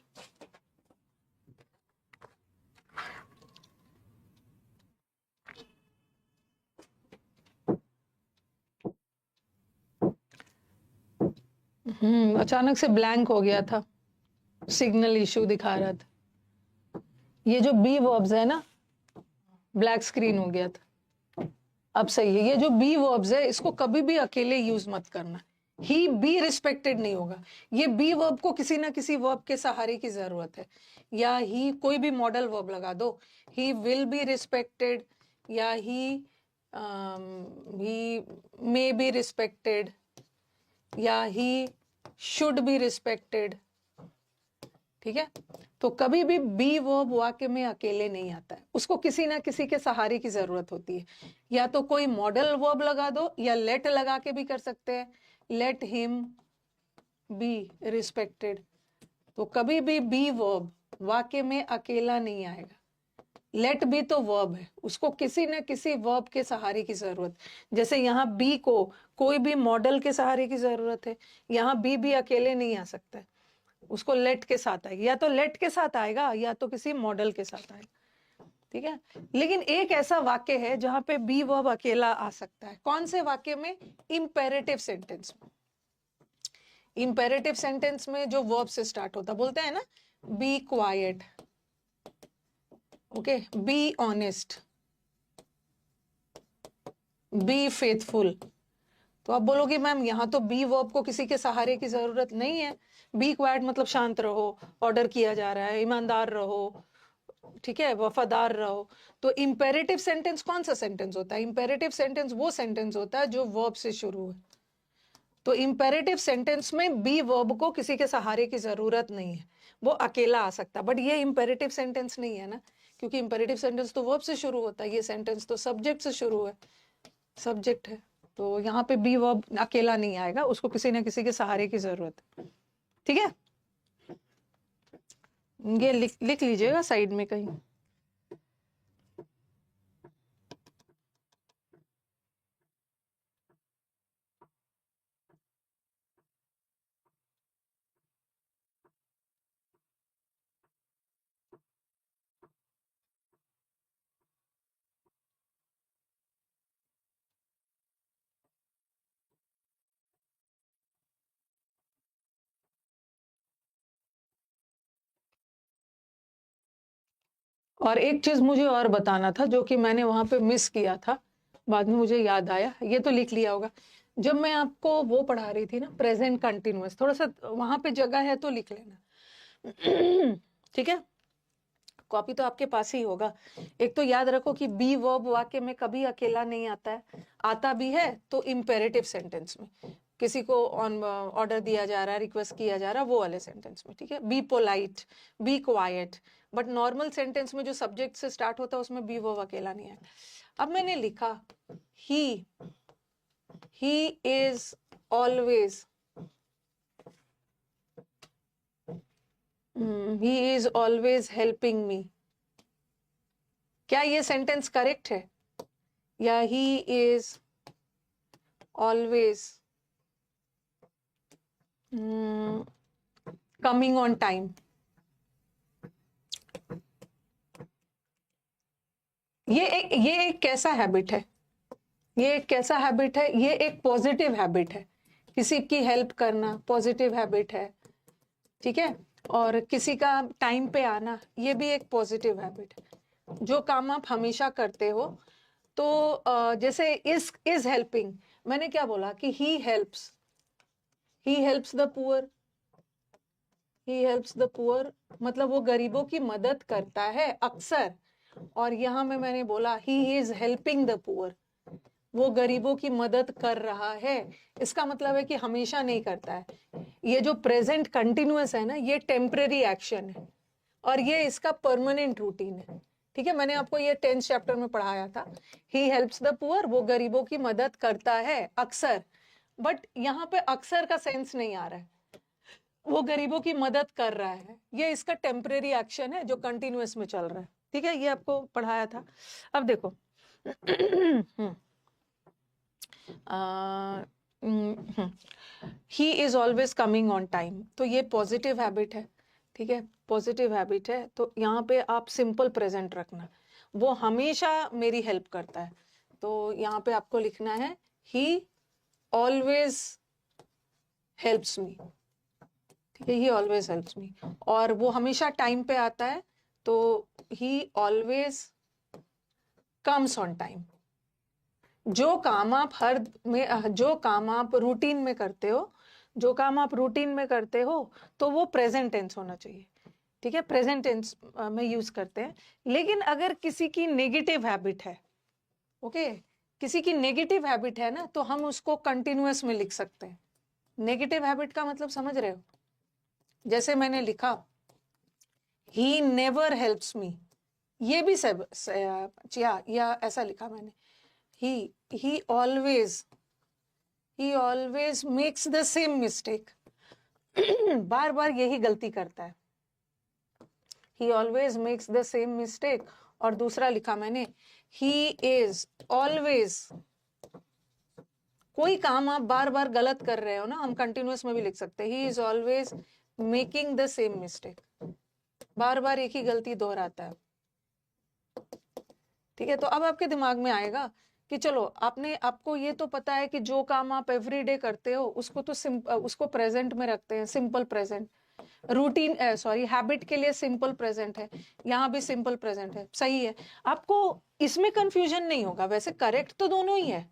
अचानक से ब्लैंक हो गया था, सिग्नल इशू दिखा रहा था। ये जो बी वर्ब्स है ना, ब्लैक स्क्रीन हो गया था, अब सही है। ये जो बी वर्ब्स है इसको कभी भी अकेले यूज मत करना। ही बी रिस्पेक्टेड नहीं होगा। ये बी वर्ब को किसी ना किसी वर्ब के सहारे की जरूरत है, या ही कोई भी मॉडल वर्ब लगा दो। ही विल बी रिस्पेक्टेड, या ही मे बी रिस्पेक्टेड, या ही शुड बी रिस्पेक्टेड। ठीक है, तो कभी भी बी वर्ब वाक्य में अकेले नहीं आता है, उसको किसी ना किसी के सहारे की जरूरत होती है। या तो कोई मॉडल वर्ब लगा दो, या लेट लगा के भी कर सकते हैं, लेट हिम बी रिस्पेक्टेड। तो कभी भी बी वर्ब वाक्य में अकेला नहीं आएगा। लेट भी तो वर्ब है, उसको किसी न किसी वर्ब के सहारे की जरूरत। जैसे यहाँ बी को कोई भी मॉडल के सहारे की जरूरत है, यहाँ बी भी अकेले नहीं आ सकता है, उसको लेट के साथ आएगा। या तो लेट के साथ आएगा, या तो किसी मॉडल के साथ आएगा। ठीक है, लेकिन एक ऐसा वाक्य है जहां पे बी वर्ब अकेला आ सकता है। कौन से वाक्य में? इंपेरेटिव सेंटेंस में। इंपेरेटिव सेंटेंस में जो वर्ब से स्टार्ट होता, बोलते हैं ना, be quiet, okay, be honest, be faithful. तो आप बोलोगे मैम यहाँ तो बी वर्ब को किसी के सहारे की जरूरत नहीं है। बी क्वाइट मतलब शांत रहो, ऑर्डर किया जा रहा है, ईमानदार रहो, ठीक है, वफादार रहो। तो इंपेरेटिव सेंटेंस कौन सा सेंटेंस होता है? इंपेरेटिव सेंटेंस वो सेंटेंस होता है जो वर्ब से शुरू है। तो इंपेरेटिव सेंटेंस में बी वर्ब को किसी के सहारे की जरूरत नहीं है, वो अकेला आ सकता है। बट ये इंपेरेटिव सेंटेंस नहीं है ना, क्योंकि इंपेरेटिव सेंटेंस तो वर्ब से शुरू होता है, ये सेंटेंस तो सब्जेक्ट से शुरू है, सब्जेक्ट है। तो यहाँ पे बी वर्ब अकेला नहीं आएगा, उसको किसी ना किसी के सहारे की जरूरत है। ठीक है, ये लिख लीजिएगा साइड में कहीं। और एक चीज मुझे और बताना था, जो कि मैंने वहां पे मिस किया था, बाद में मुझे याद आया। ये तो लिख लिया होगा, जब मैं आपको वो पढ़ा रही थी ना, प्रेजेंट कंटिन्यूअस, थोड़ा सा वहां पे जगह है तो लिख लेना। ठीक है, कॉपी तो आपके पास ही होगा। एक तो याद रखो कि बी वर्ब वाक्य में कभी अकेला नहीं आता है, आता भी है तो इंपेरेटिव सेंटेंस में, किसी को ऑन ऑर्डर दिया जा रहा है, रिक्वेस्ट किया जा रहा है, वो वाले सेंटेंस में। ठीक है, be polite, be quiet. But normal sentence में जो सब्जेक्ट से स्टार्ट होता है उसमें बी वर्ब अकेला नहीं है। अब मैंने लिखा he is always, he is always helping me. क्या ये सेंटेंस करेक्ट है? या he is always coming on time? ये एक कैसा हैबिट है? ये एक कैसा हैबिट है? ये एक पॉजिटिव हैबिट है। किसी की हेल्प करना पॉजिटिव हैबिट है, ठीक है। और किसी का टाइम पे आना, ये भी एक पॉजिटिव हैबिट है। जो काम आप हमेशा करते हो, तो जैसे इज हेल्पिंग, मैंने क्या बोला कि he helps the poor, he helps the poor, मतलब वो गरीबों की मदद करता है अक्सर। और यहाँ में मैंने बोला he is helping the poor, वो गरीबों की मदद कर रहा है। इसका मतलब है कि हमेशा नहीं करता है। ये जो प्रेजेंट कंटिन्यूअस है ना, ये टेम्परेरी एक्शन है, और ये इसका परमानेंट रूटीन है। ठीक है, मैंने आपको ये 10th चैप्टर में पढ़ाया था, ही हेल्प्स द पुअर, वो गरीबों की मदद करता है अक्सर। बट यहाँ पे अक्सर का सेंस नहीं आ रहा है, वो गरीबों की मदद कर रहा है, ये इसका टेम्परेरी एक्शन है जो कंटिन्यूअस में चल रहा है। ठीक है, ये आपको पढ़ाया था। अब देखो he is always coming on time, तो ये पॉजिटिव हैबिट है। ठीक है, पॉजिटिव हैबिट है, तो यहाँ पे आप सिंपल प्रेजेंट रखना, वो हमेशा मेरी हेल्प करता है। तो यहाँ पे आपको लिखना है ही ऑलवेज हेल्प्स मी, ठीक है, ही ऑलवेज हेल्प्स मी, और वो हमेशा टाइम पे आता है, तो ही ऑलवेज कम्स ऑन टाइम। जो काम आप जो काम आप रूटीन में करते हो, जो काम आप रूटीन में करते हो, तो वो प्रेजेंट टेंस होना चाहिए, ठीक है, प्रेजेंट टेंस में यूज करते हैं। लेकिन अगर किसी की नेगेटिव हैबिट है, ओके, किसी की नेगेटिव हैबिट है ना, तो हम उसको कंटिन्यूअस में लिख सकते हैं। नेगेटिव हैबिट का मतलब समझ रहे हो? जैसे मैंने लिखा ही नेवर हेल्प्स मी, ये भी सब या ऐसा लिखा मैंने, he always makes the same mistake, बार बार यही गलती करता है, he always makes the same mistake। और दूसरा लिखा मैंने, he is always, कोई काम आप बार बार गलत कर रहे हो ना, हम कंटिन्यूअस में भी लिख सकते हैं, he is always making the same mistake, बार बार एक ही गलती दोहराता है, ठीक है। तो अब आपके दिमाग में आएगा कि चलो आपको ये तो पता है कि जो काम आप एवरीडे करते हो उसको तो उसको प्रेजेंट में रखते हैं, सिंपल प्रेजेंट, रूटीन हैबिट के लिए सिंपल प्रेजेंट है, यहाँ भी सिंपल प्रेजेंट है, सही है, आपको इसमें कंफ्यूजन नहीं होगा। वैसे करेक्ट तो दोनों ही है,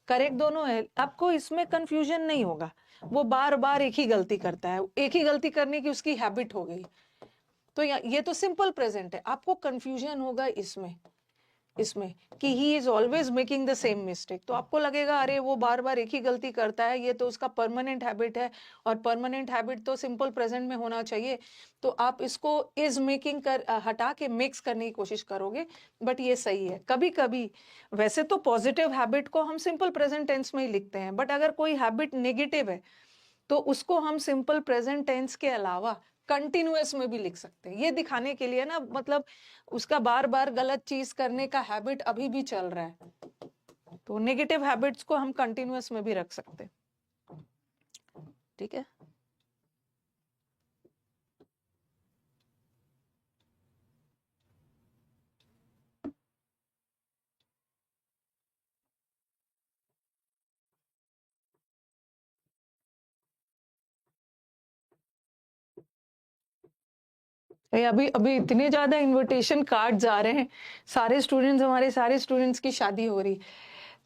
करेक्ट दोनों है, आपको इसमें कंफ्यूजन नहीं होगा। वो बार बार एक ही गलती करता है, एक ही गलती करने की उसकी हैबिट हो गई, तो ये तो सिंपल प्रेजेंट है। आपको कंफ्यूजन होगा इसमें कि he is always making the same mistake, तो आपको लगेगा अरे वो बार बार एक ही गलती करता है, ये तो उसका परमानेंट हैबिट है, और परमानेंट हैबिट तो सिंपल प्रेजेंट में होना चाहिए। तो आप इसको इज मेकिंग हटा के मिक्स करने की कोशिश करोगे, बट ये सही है। कभी कभी वैसे तो पॉजिटिव हैबिट को हम सिंपल प्रेजेंट टेंस में ही लिखते हैं, बट अगर कोई हैबिट नेगेटिव है तो उसको हम सिंपल प्रेजेंट टेंस के अलावा कंटिन्यूअस में भी लिख सकते हैं। ये दिखाने के लिए ना, मतलब उसका बार बार गलत चीज करने का हैबिट अभी भी चल रहा है, तो नेगेटिव हैबिट्स को हम कंटिन्यूअस में भी रख सकते हैं, ठीक है। अभी अभी इतने ज्यादा इनविटेशन कार्ड्स आ रहे हैं, हमारे सारे स्टूडेंट्स की शादी हो रही,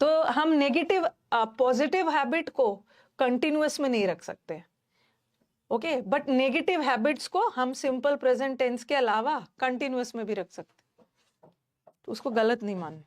तो हम नेगेटिव पॉजिटिव हैबिट को कंटिन्यूअस में नहीं रख सकते, ओके, बट नेगेटिव हैबिट्स को हम सिंपल प्रेजेंट टेंस के अलावा कंटिन्यूअस में भी रख सकते, तो उसको गलत नहीं मानना।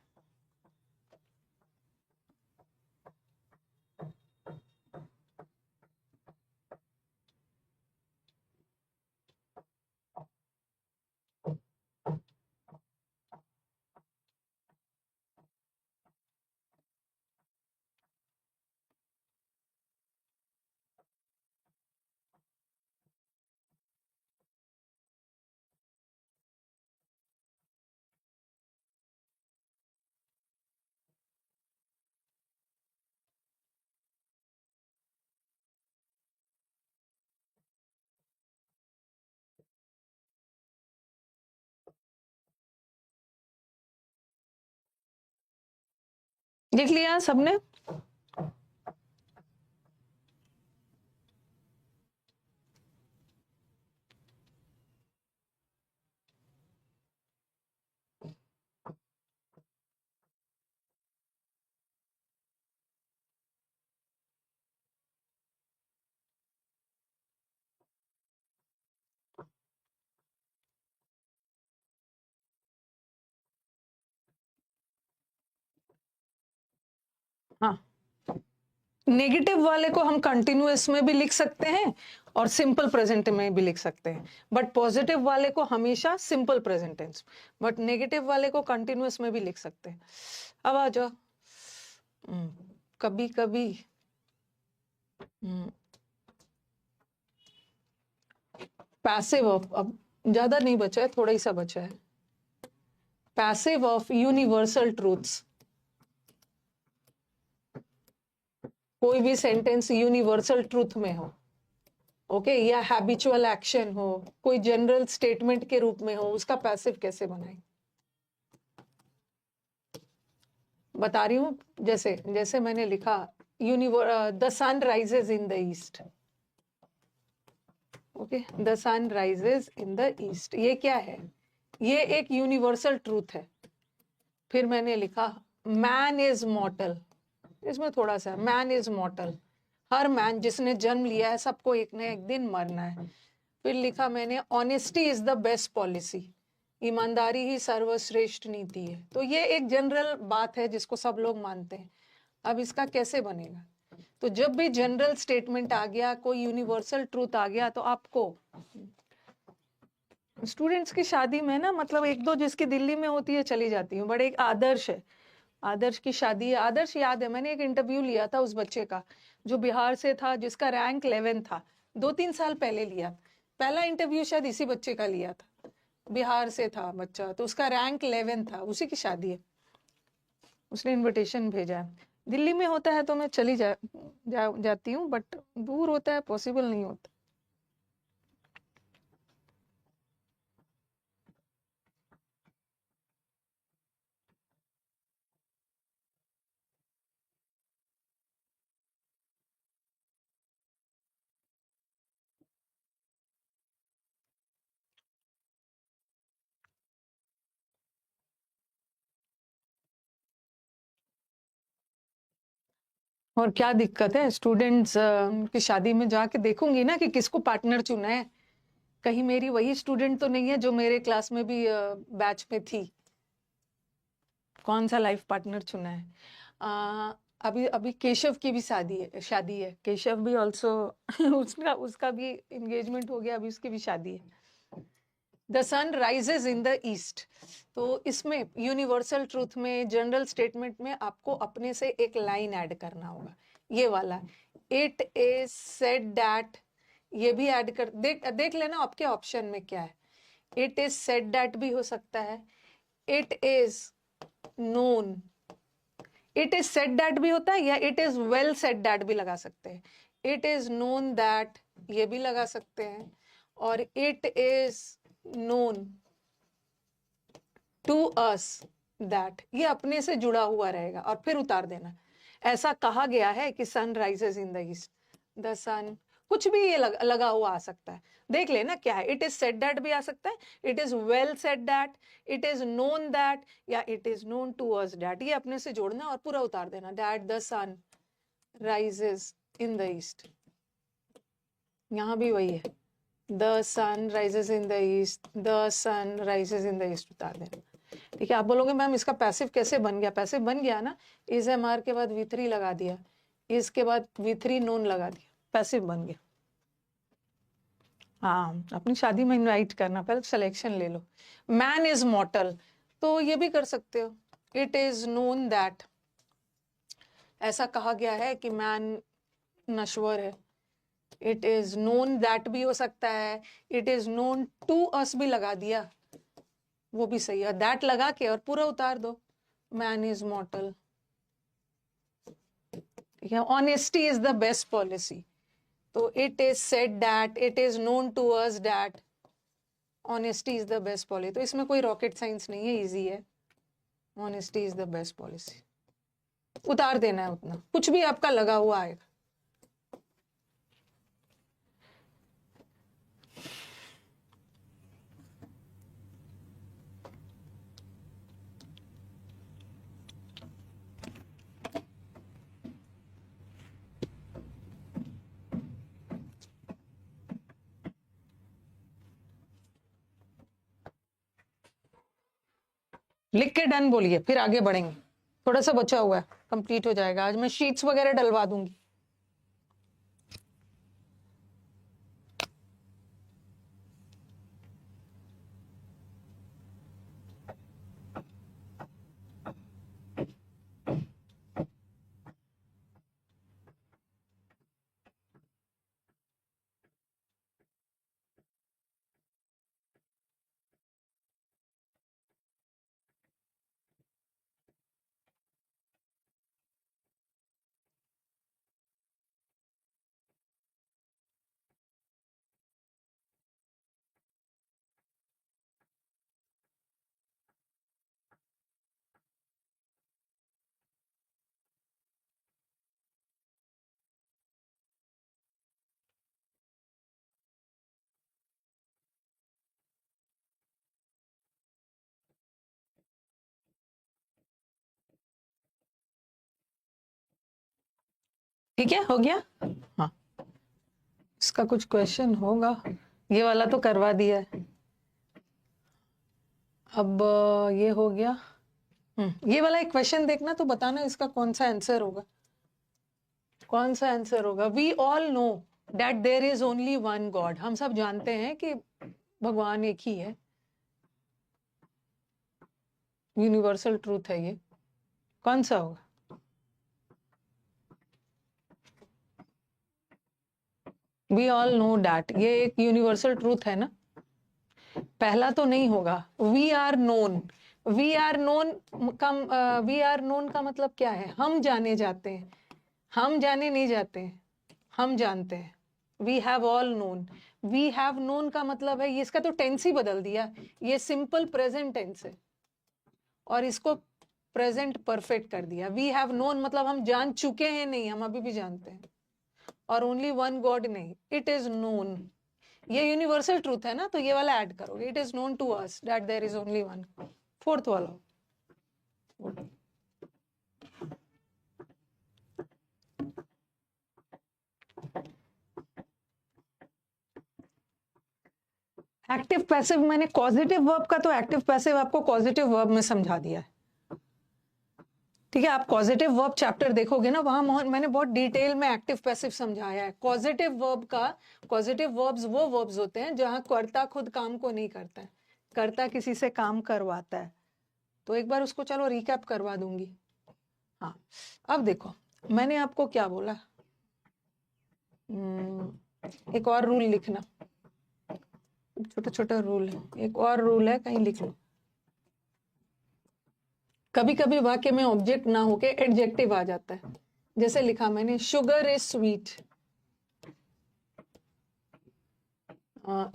देख लिया सबने? हाँ, नेगेटिव वाले को हम कंटिन्यूअस में भी लिख सकते हैं और सिंपल प्रेजेंट में भी लिख सकते हैं, बट पॉजिटिव वाले को हमेशा simple present tense, but negative वाले को कंटिन्यूअस में भी लिख सकते हैं। अब आ जाओ, कभी कभी पैसिव ऑफ, अब ज्यादा नहीं बचा है, थोड़ा ही सा बचा है, पैसिव ऑफ यूनिवर्सल ट्रूथ्स। कोई भी सेंटेंस यूनिवर्सल ट्रूथ में हो, ओके, या हैबिचुअल एक्शन हो, कोई जनरल स्टेटमेंट के रूप में हो, उसका पैसिव कैसे बनाएं? बता रही हूं, जैसे जैसे मैंने लिखा the sun rises in the east. Okay, the sun rises in the east, ये क्या है? ये एक यूनिवर्सल ट्रूथ है। फिर मैंने लिखा मैन इज मॉर्टल, इसमें थोड़ा सा मैन इज मॉर्टल, हर मैन जिसने जन्म लिया है सबको एक न एक दिन मरना है। फिर लिखा मैंने honesty is the best policy, ईमानदारी ही सर्वश्रेष्ठ नीति है। तो ये एक जनरल बात है जिसको सब लोग मानते हैं। अब इसका कैसे बनेगा? तो जब भी जनरल स्टेटमेंट आ गया, कोई यूनिवर्सल ट्रूथ आ गया, तो आपको स्टूडेंट्स की शादी में ना, मतलब एक दो जिसकी दिल्ली में होती है चली जाती हूँ, बट एक आदर्श है, आदर्श की शादी है। आदर्श याद है, मैंने एक इंटरव्यू लिया था उस बच्चे का जो बिहार से था, जिसका रैंक 11 था, 2-3 साल पहले लिया। पहला इंटरव्यू शायद इसी बच्चे का लिया था, बिहार से था बच्चा, तो उसका रैंक 11 था, उसी की शादी है। उसने इनविटेशन भेजा है। दिल्ली में होता है तो मैं चली जाती हूँ, बट दूर होता है पॉसिबल नहीं होता। और क्या दिक्कत है, स्टूडेंट्स की शादी में जाके देखूंगी ना कि किसको पार्टनर चुना है। कहीं मेरी वही स्टूडेंट तो नहीं है जो मेरे क्लास में भी बैच में थी। कौन सा लाइफ पार्टनर चुना है? आ, अभी अभी केशव की भी शादी है। केशव भी ऑल्सो उसका उसका भी एंगेजमेंट हो गया, अभी उसकी भी शादी है। The sun rises in the east, तो इसमें यूनिवर्सल ट्रूथ में, जनरल स्टेटमेंट में आपको अपने से एक लाइन ऐड करना होगा, ये वाला, इट इज सेड दैट। ये भी ऐड कर देख लेना आपके ऑप्शन में क्या है। इट इज सेड दैट भी हो सकता है, it is known, it is said that भी होता है, या it is well said that भी लगा सकते हैं। इट इज नोन दैट ये भी लगा सकते हैं, और it is known to us that, ये अपने से जुड़ा हुआ रहेगा, और फिर उतार देना। ऐसा कहा गया है कि sun rises in the east, the sun, कुछ भी ये लगा हुआ आ सकता है। देख लेना क्या है। इट इज सेड दैट भी आ सकता है, it is well said that, it is known that, या it is known to us that, ये अपने से जोड़ना और पूरा उतार देना। That the sun rises in the east, यहाँ भी वही है, the sun rises in the east, the sun rises in the east, उतार देना। ठीक है। आप बोलोगे मैम इसका पैसिव कैसे बन गया? पैसिव बन गया ना, इज एम आर के बाद V3 लगा दिया, इसके बाद V3 नोन लगा दिया, पैसिव बन गया। हाँ, अपनी शादी में इनवाइट करना, पहले सिलेक्शन ले लो। मैन इज मॉर्टल, तो ये भी कर सकते हो। इट इज नोन दैट, ऐसा कहा गया है कि मैन नश्वर है। इट इज नोन दैट भी हो सकता है, it is known to us भी लगा दिया, वो भी सही है। दैट लगा के और पूरा उतार दो, मैन इज मॉर्टल। ठीक है। Honesty is the best policy, तो it is said that, it is known to us that, honesty is the best policy. तो इसमें कोई रॉकेट साइंस नहीं है, इजी है। Honesty is the best policy, उतार देना है उतना, कुछ भी आपका लगा हुआ आएगा। लिख के डन बोलिए, फिर आगे बढ़ेंगे। थोड़ा सा बचा हुआ है, कंप्लीट हो जाएगा आज। मैं शीट्स वगैरह डलवा दूंगी। ठीक है, हो गया। हाँ, इसका कुछ क्वेश्चन होगा, ये वाला तो करवा दिया है। अब ये हो गया। ये वाला एक क्वेश्चन देखना तो बताना इसका कौन सा आंसर होगा, कौन सा आंसर होगा। We all know that there is only one God, हम सब जानते हैं कि भगवान एक ही है, यूनिवर्सल ट्रूथ है ये, कौन सा होगा? वी ऑल नो दैट, ये एक यूनिवर्सल ट्रूथ है ना, पहला तो नहीं होगा। We are known, we are known का वी आर नोन का मतलब क्या है? हम जाने जाते हैं, हम जाने नहीं जाते हैं, हम जानते हैं। We have all known, we have known का मतलब है, ये इसका तो टेंस ही बदल दिया, ये सिंपल प्रेजेंट टेंस है और इसको प्रेजेंट परफेक्ट कर दिया। वी हैव नोन मतलब हम जान चुके हैं, नहीं हम अभी भी जानते हैं। और ओनली वन गॉड नहीं, इट इज नोन, ये यूनिवर्सल ट्रूथ है ना, तो ये वाला ऐड करोगे। It is known to us that there is only one. Fourth वाला एक्टिव पैसिव, मैंने कॉजेटिव वर्ब का तो एक्टिव पैसिव आपको कॉजेटिव वर्ब में समझा दिया है। ठीक है, आप कॉजेटिव वर्ब चैप्टर देखोगे ना, वहां मैंने बहुत डिटेल में एक्टिव पैसिव समझाया है। पॉजिटिव वर्ब का, पॉजिटिव वर्ब्स वो वर्ब्स होते हैं जहां कर्ता खुद काम को नहीं करता है, कर्ता किसी से काम करवाता है। तो एक बार उसको चलो रिकैप करवा दूंगी। हाँ, अब देखो मैंने आपको क्या बोला, एक और रूल लिखना, छोटा छोटा रूल है, एक और रूल है, कहीं लिख लो। कभी कभी वाक्य में ऑब्जेक्ट ना होके एडजेक्टिव आ जाता है, जैसे लिखा मैंने शुगर इज स्वीट,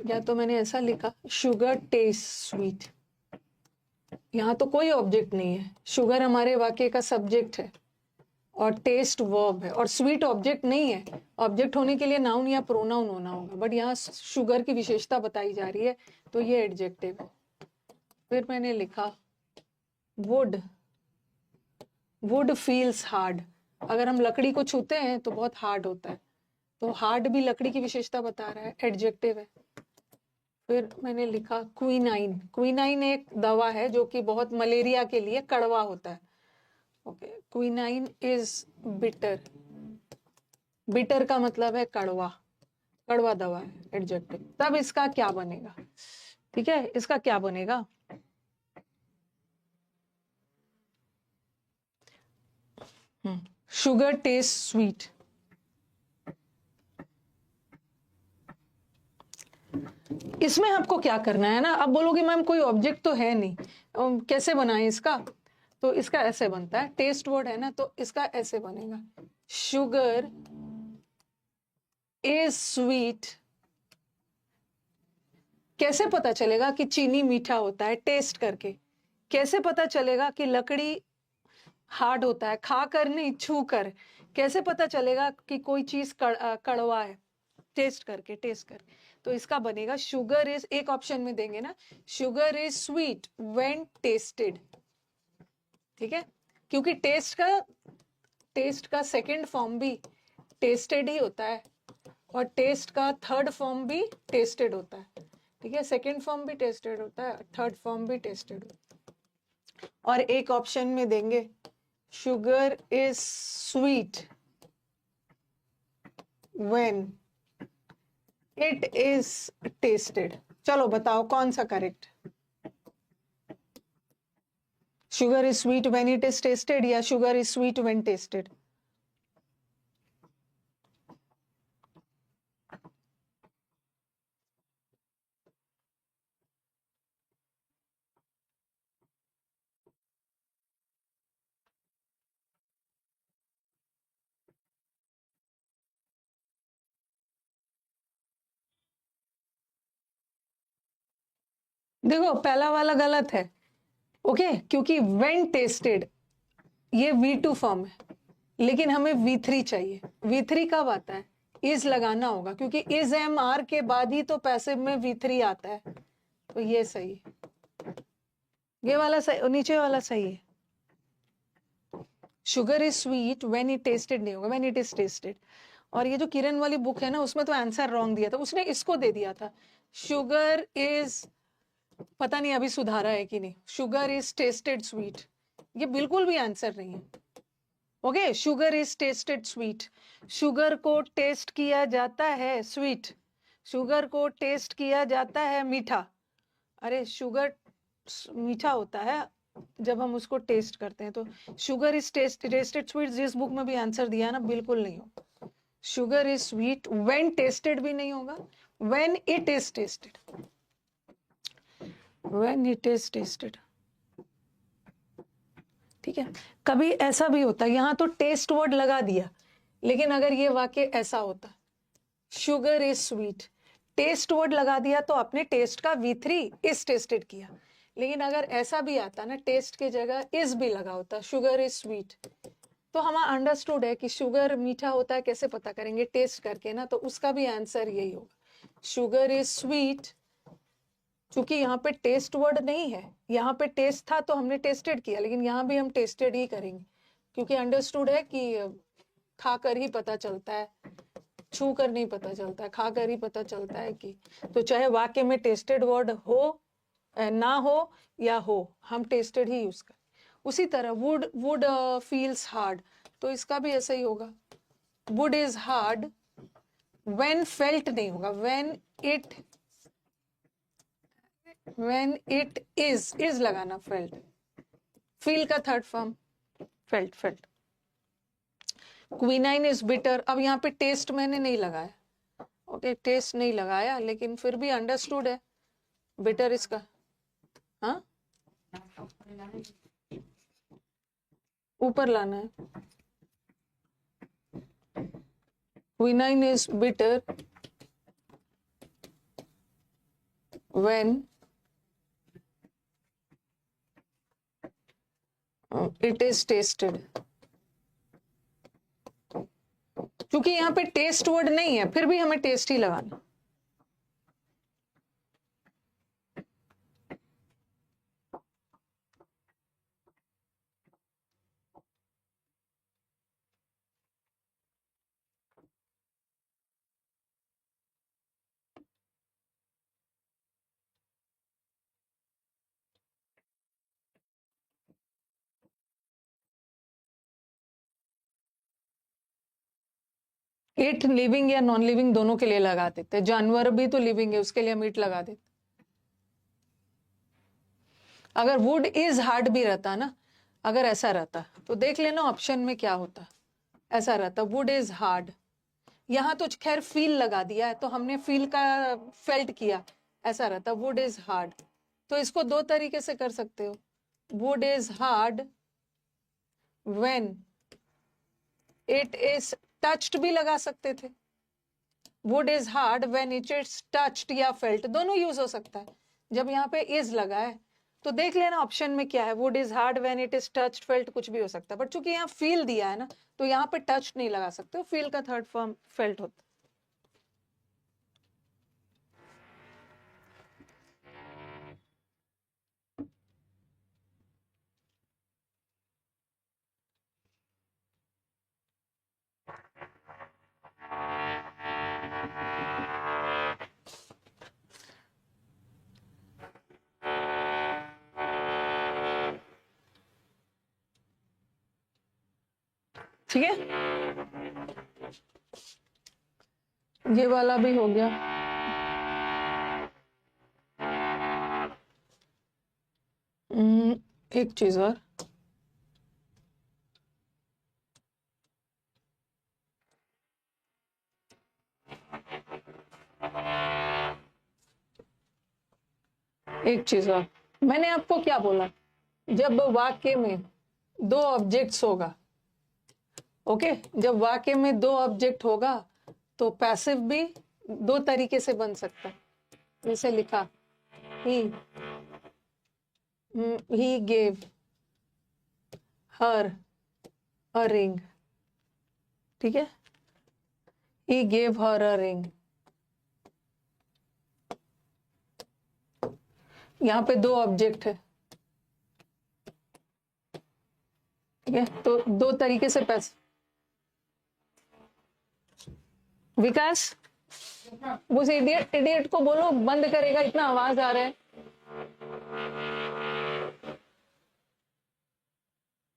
या तो मैंने ऐसा लिखा शुगर टेस्ट स्वीट, यहाँ तो कोई ऑब्जेक्ट नहीं है, शुगर हमारे वाक्य का सब्जेक्ट है और टेस्ट वर्ब है और स्वीट ऑब्जेक्ट नहीं है। ऑब्जेक्ट होने के लिए नाउन या प्रोनाउन होना होगा, बट यहाँ शुगर की विशेषता बताई जा रही है तो ये एडजेक्टिव है। फिर मैंने लिखा वुड, वुड फील्स हार्ड, अगर हम लकड़ी को छूते हैं तो बहुत हार्ड होता है, तो हार्ड भी लकड़ी की विशेषता बता रहा है, एडजेक्टिव है। फिर मैंने लिखा क्विनाइन, क्विनाइन एक दवा है जो कि बहुत मलेरिया के लिए कड़वा होता है। Okay, quinine is bitter, bitter का मतलब है कड़वा, कड़वा दवा है, एडजेक्टिव। तब इसका क्या बनेगा? ठीक है, इसका क्या बनेगा? Sugar test sweet. इसमें आपको क्या करना है ना, अब बोलोगे मैम कोई ऑब्जेक्ट तो है नहीं, कैसे बनाए इसका? तो इसका ऐसे बनता है, टेस्ट वर्ड है ना, तो इसका ऐसे बनेगा, शुगर इज स्वीट। कैसे पता चलेगा कि चीनी मीठा होता है? टेस्ट करके। कैसे पता चलेगा कि लकड़ी हार्ड होता है? खा कर नहीं, छू कर। कैसे पता चलेगा कि कोई चीज कड़वा है? टेस्ट करके, टेस्ट करके। तो इसका बनेगा शुगर इज, एक ऑप्शन में देंगे ना, sugar is sweet when tested. ठीक है, क्योंकि टेस्ट का सेकंड फॉर्म भी टेस्टेड ही होता है और टेस्ट का थर्ड फॉर्म भी टेस्टेड होता है। ठीक है, सेकंड फॉर्म भी टेस्टेड होता है, थर्ड फॉर्म भी टेस्टेड होता है। और एक ऑप्शन में देंगे sugar is sweet when it is tasted. चलो बताओ कौन सा correct? Sugar is sweet when it is tasted या sugar is sweet when tasted? देखो पहला वाला गलत है, ओके, क्योंकि व्हेन टेस्टेड ये V2 फॉर्म है, लेकिन हमें V3 चाहिए। V3 कब आता है? इज लगाना होगा, क्योंकि इज एम आर के बाद ही तो पैसिव में V3 आता है, तो ये सही है, ये वाला सही, नीचे वाला सही है। Sugar is sweet when it tested नहीं होगा, व्हेन इट इज टेस्टेड। और ये जो किरण वाली बुक है ना, उसमें तो आंसर रॉन्ग दिया था, उसने इसको दे दिया था शुगर इज, पता नहीं अभी सुधारा है कि नहीं, शुगर इज टेस्टेड स्वीट, ये बिल्कुल भी आंसर नहीं है। Okay, sugar is tested sweet, sugar को टेस्ट किया जाता है स्वीट, शुगर को टेस्ट किया जाता है मीठा। अरे शुगर मीठा होता है जब हम उसको टेस्ट करते हैं। तो शुगर इज टेस्टेड स्वीट जिस बुक में भी आंसर दिया है ना, बिल्कुल नहीं होगा। Sugar is sweet when tested भी नहीं होगा, when it is tested, when it is tested. ठीक है, कभी ऐसा भी होता है, यहां तो टेस्ट वर्ड लगा दिया, लेकिन अगर ये वाक्य ऐसा होता, sugar is sweet, taste word लगा दिया तो आपने टेस्ट का V3 इज टेस्टेड किया। लेकिन अगर ऐसा भी आता ना, टेस्ट की जगह इज भी लगा होता, शुगर इज स्वीट, तो हमारा अंडरस्टूड है कि शुगर मीठा होता है, कैसे पता करेंगे, टेस्ट करके ना, तो उसका भी आंसर यही होगा, शुगर इज स्वीट। क्योंकि यहाँ पे टेस्ट वर्ड नहीं है, यहाँ पे टेस्ट था तो हमने टेस्टेड किया, लेकिन यहाँ भी हम टेस्टेड ही करेंगे, क्योंकि अंडरस्टूड है कि खाकर ही पता चलता है, छू कर नहीं पता चलता है, खाकर ही पता चलता है कि, तो चाहे वाक्य में टेस्टेड वर्ड हो ना हो या हो, हम टेस्टेड ही यूज करें। उसी तरह वुड फील्स हार्ड, तो इसका भी ऐसा ही होगा, would is hard when felt नहीं होगा, व्हेन इट इज लगाना, फेल्ट, फील का third form felt. Quinine is bitter, अब यहाँ पे टेस्ट मैंने नहीं लगाया, ओके, टेस्ट नहीं लगाया, लेकिन फिर भी अंडरस्टूड है बिटर इसका। हाँ, ऊपर लाना है, quinine is bitter when it is tasted। क्योंकि यहाँ पे टेस्ट वर्ड नहीं है, फिर भी हमें टेस्ट ही लगाना। इट लिविंग या नॉन लिविंग दोनों के लिए लगा देते, जानवर भी तो लिविंग है, उसके लिए हम इट लगा देते। अगर वुड इज हार्ड भी रहता ना, अगर ऐसा रहता तो देख लेना ऑप्शन में क्या होता, ऐसा रहता वुड इज हार्ड, यहाँ तो खैर फील लगा दिया है, तो हमने फील का फेल्ट किया, ऐसा रहता वुड इज हार्ड। तो इसको दो तरीके से कर सकते हो, would is hard when it is touched भी लगा सकते थे, would is hard when it is touched या फेल्ट, दोनों यूज हो सकता है। जब यहाँ पे इज लगा है तो देख लेना ऑप्शन में क्या है, would is hard when it is touched, felt, कुछ भी हो सकता है, बट चूंकि यहाँ फील दिया है ना, तो यहाँ पे टच नहीं लगा सकते, फील का थर्ड फॉर्म फेल्ट होता है। ठीक है, ये वाला भी हो गया। एक चीज और, एक चीज और, मैंने आपको क्या बोला, जब वाक्य में दो ऑब्जेक्ट्स होगा, ओके, जब वाक्य में दो ऑब्जेक्ट होगा तो पैसिव भी दो तरीके से बन सकता है। जैसे लिखा he gave her a ring, ठीक है, he gave her a ring, यहाँ पे दो ऑब्जेक्ट है, ठीक है, तो दो तरीके से पैसे। विकास, उस इडियट को बोलो बंद करेगा, इतना आवाज आ रहा है।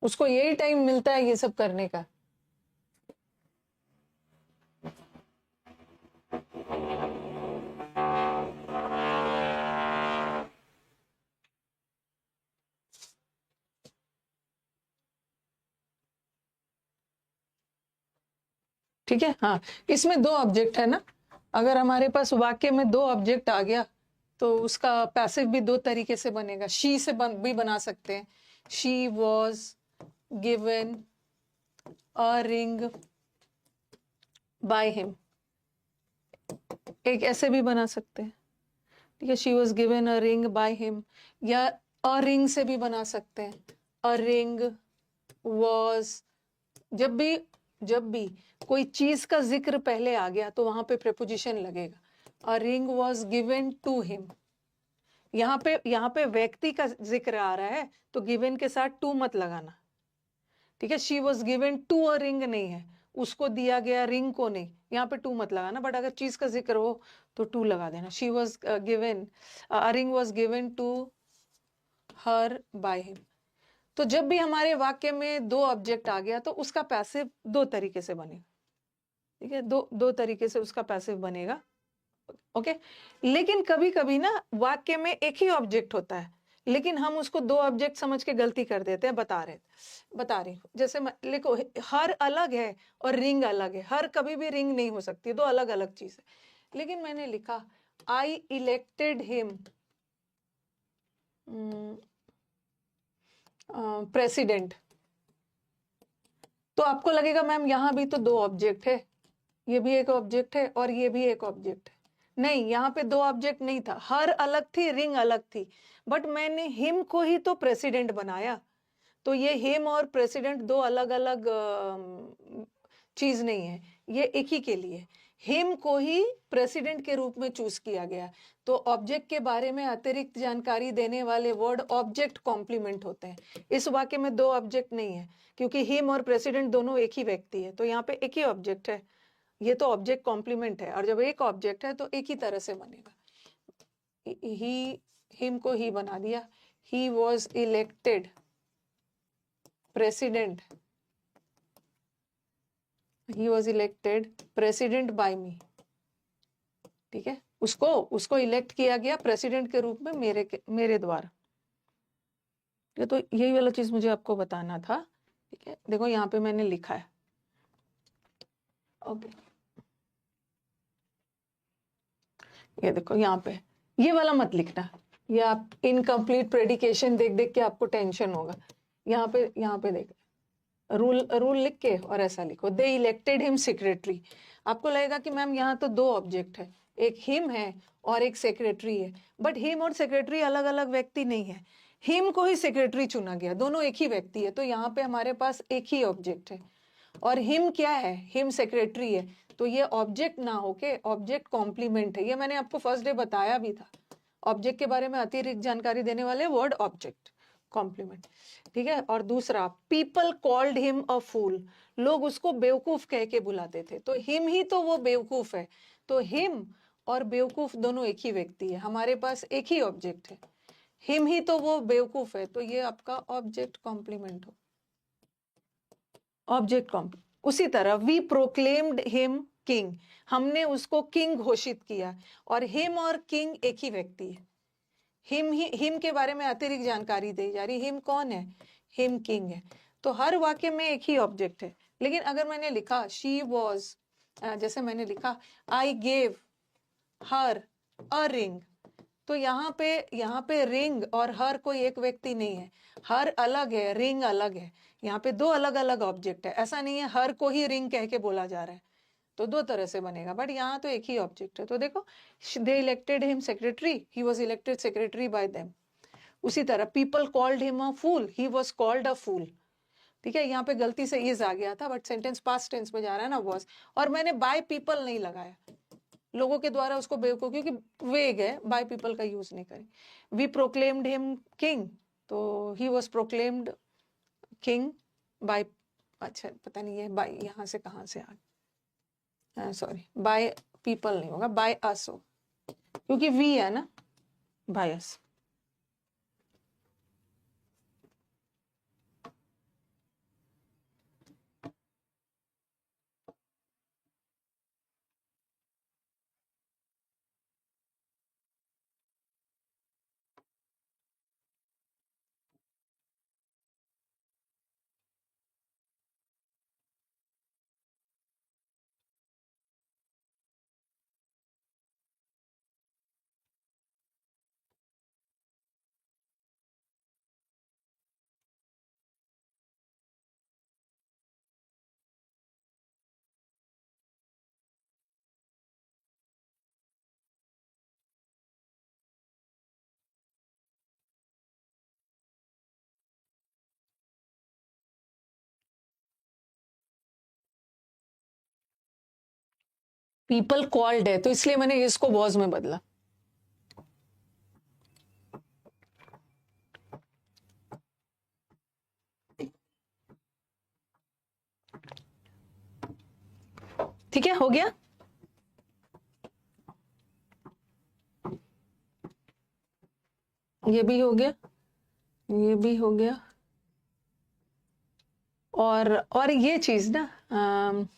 उसको यही टाइम मिलता है ये सब करने का। ठीक है, हाँ, इसमें दो ऑब्जेक्ट है ना। अगर हमारे पास वाक्य में दो ऑब्जेक्ट आ गया तो उसका पैसिव भी दो तरीके से बनेगा। शी से भी बना सकते हैं, she was given a ring by him, एक ऐसे भी बना सकते हैं। ठीक है, she was given a ring by him, या अ रिंग से भी बना सकते हैं, अ रिंग वॉज। जब भी कोई चीज का जिक्र पहले आ गया तो वहां पे प्रेपोजिशन लगेगा। A ring was given to him, यहाँ पे व्यक्ति का जिक्र आ रहा है तो गिवन के साथ टू मत लगाना। ठीक है, she was given to a ring नहीं है, उसको दिया गया रिंग को नहीं, यहाँ पे टू मत लगाना। बट अगर चीज का जिक्र हो तो टू लगा देना। She was given, a ring was given to her by him. तो जब भी हमारे वाक्य में दो ऑब्जेक्ट आ गया तो उसका पैसिव दो तरीके से बनेगा। ठीक है, दो तरीके से उसका पैसिव बनेगा। ओके, लेकिन कभी कभी ना वाक्य में एक ही ऑब्जेक्ट होता है, लेकिन हम उसको दो ऑब्जेक्ट समझ के गलती कर देते हैं। बता रही हूँ, जैसे लिखो, हर अलग है और रिंग अलग है। हर कभी भी रिंग नहीं हो सकती, दो अलग अलग चीज है। लेकिन मैंने लिखा आई इलेक्टेड हिम प्रेसिडेंट, तो आपको लगेगा मैम यहाँ भी तो दो ऑब्जेक्ट है, ये भी एक ऑब्जेक्ट है और ये भी एक ऑब्जेक्ट है। नहीं, यहाँ पे दो ऑब्जेक्ट नहीं था, हर अलग थी, रिंग अलग थी, बट मैंने हिम को ही तो प्रेसिडेंट बनाया। तो ये हिम और प्रेसिडेंट दो अलग अलग चीज नहीं है, ये एक ही के लिए। हिम को ही प्रेसिडेंट के रूप में चूज किया गया। तो ऑब्जेक्ट के बारे में अतिरिक्त जानकारी देने वाले वर्ड ऑब्जेक्ट कॉम्प्लीमेंट होते हैं। इस वाक्य में दो ऑब्जेक्ट नहीं है, क्योंकि हिम और प्रेसिडेंट दोनों एक ही व्यक्ति है, तो यहाँ पे एक ही ऑब्जेक्ट है। ये तो ऑब्जेक्ट कॉम्प्लीमेंट है, और जब एक ऑब्जेक्ट है तो एक ही तरह से बनेगा। ही, हिम को ही बना दिया। He was elected president, he was elected president by me. ठीक है, उसको इलेक्ट किया गया प्रेसिडेंट के रूप में मेरे द्वारा। ये तो यही वाला चीज मुझे आपको बताना था। ठीक है, देखो यहाँ पे मैंने लिखा है। ओके, ये देखो यहाँ पे, ये वाला मत लिखना, ये आप इनकम्प्लीट प्रेडिकेशन देख देख के आपको टेंशन होगा। यहाँ पे देख, रूल लिख के और ऐसा लिखो, दे इलेक्टेड हिम सेक्रेटरी। आपको लगेगा कि मैम यहाँ तो दो ऑब्जेक्ट है, एक हिम है और एक सेक्रेटरी है, बट हिम और सेक्रेटरी अलग अलग व्यक्ति नहीं है। हिम को ही सेक्रेटरी चुना गया, दोनों एक ही व्यक्ति है, तो यहाँ पे हमारे पास एक ही ऑब्जेक्ट है। और हिम क्या है, हिम सेक्रेटरी है, तो ये ऑब्जेक्ट ना होके ऑब्जेक्ट कॉम्प्लीमेंट है। ये मैंने आपको फर्स्ट डे बताया भी था, ऑब्जेक्ट के बारे में अतिरिक्त जानकारी देने वाले वर्ड ऑब्जेक्ट कॉम्प्लीमेंट। ठीक है, और दूसरा, पीपल कॉल्ड हिम अ फूल, लोग उसको बेवकूफ कह के बुलाते थे, तो हिम ही तो वो बेवकूफ है। तो हिम और बेवकूफ दोनों एक ही व्यक्ति है, हमारे पास एक ही ऑब्जेक्ट है। हिम ही तो वो बेवकूफ है, तो ये आपका ऑब्जेक्ट कॉम्प्लीमेंट हो, ऑब्जेक्ट कॉम्प्लीमेंट। उसी तरह वी प्रोक्लेम्ड हिम किंग, हमने उसको किंग घोषित किया, और हिम और किंग एक ही व्यक्ति है। हिम के बारे में अतिरिक्त जानकारी दी जा रही, हिम कौन है, हिम किंग है। तो हर वाक्य में एक ही ऑब्जेक्ट है। लेकिन अगर मैंने लिखा शी वॉज, जैसे मैंने लिखा I gave her a ring, तो यहाँ पे रिंग और हर कोई एक व्यक्ति नहीं है, हर अलग है, रिंग अलग है। यहाँ पे दो अलग अलग ऑब्जेक्ट है, ऐसा नहीं है हर को ही रिंग कह के बोला जा रहा है, तो दो तरह से बनेगा, बट यहाँ तो एक ही ऑब्जेक्ट है। तो देखो, they elected him secretary, he was elected secretary by them. उसी तरह people called him a fool, he was called a fool. ठीक है, यहाँ पे गलती से इज आ गया था, बट सेंटेंस पास्ट टेंस में जा रहा है ना, वॉज। और मैंने बाय पीपल नहीं लगाया, लोगों के द्वारा उसको बेवकूफ, क्योंकि वेग है, बाय पीपल का यूज नहीं करें। वी प्रोक्लेम्ड हिम किंग, तो he was proclaimed king bye, अच्छा पता नहीं है बाय यहाँ से कहाँ से आ गया, सॉरी बाय पीपल नहीं होगा, बाय अस हो, क्योंकि वी है ना, बाय अस। पीपल कॉल्ड है तो इसलिए मैंने इसको वॉज में बदला। ठीक है, हो गया। ये भी हो गया, ये भी हो गया। और ये चीज ना, हाँ,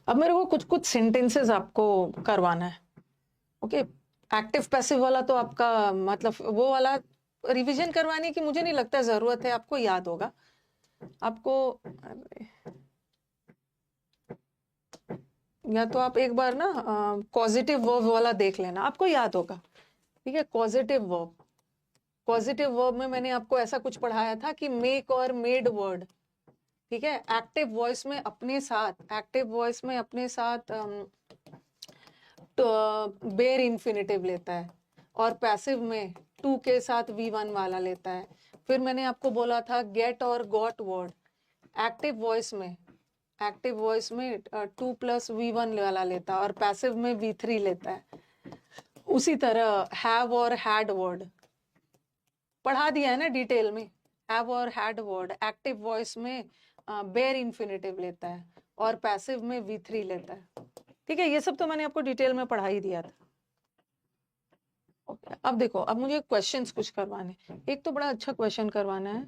अब मेरे को कुछ कुछ सेंटेंसेस आपको करवाना है। ओके, एक्टिव पैसिव वाला तो आपका मतलब वो वाला रिवीजन करवाने की मुझे नहीं लगता जरूरत है, आपको याद होगा। आपको या तो आप एक बार ना पॉजिटिव वर्ब वाला देख लेना, आपको याद होगा। ठीक है, पॉजिटिव वर्ब, पॉजिटिव वर्ब में मैंने आपको ऐसा कुछ पढ़ाया था कि मेक और मेड वर्ड। ठीक है, एक्टिव वॉइस में अपने साथ, एक्टिव वॉइस में अपने साथ बेयर इन्फिनेटिव लेता है, और पैसिव में टू के साथ V1 वाला लेता है। फिर मैंने आपको बोला था गेट और गॉट वर्ड एक्टिव वॉइस में, एक्टिव वॉइस में 2 + V1 वाला लेता है, और पैसिव में V3 लेता है। उसी तरह हैव और हैड वर्ड पढ़ा दिया है ना डिटेल में। हैव और हैड वर्ड एक्टिव वॉइस में बेयर इन्फिनेटिव लेता है, और पैसिव में V3 लेता है। ठीक है, ये सब तो मैंने आपको डिटेल में पढ़ा ही दिया था। ओके, अब देखो, अब मुझे क्वेश्चंस कुछ करवाने। एक तो बड़ा अच्छा क्वेश्चन करवाना है।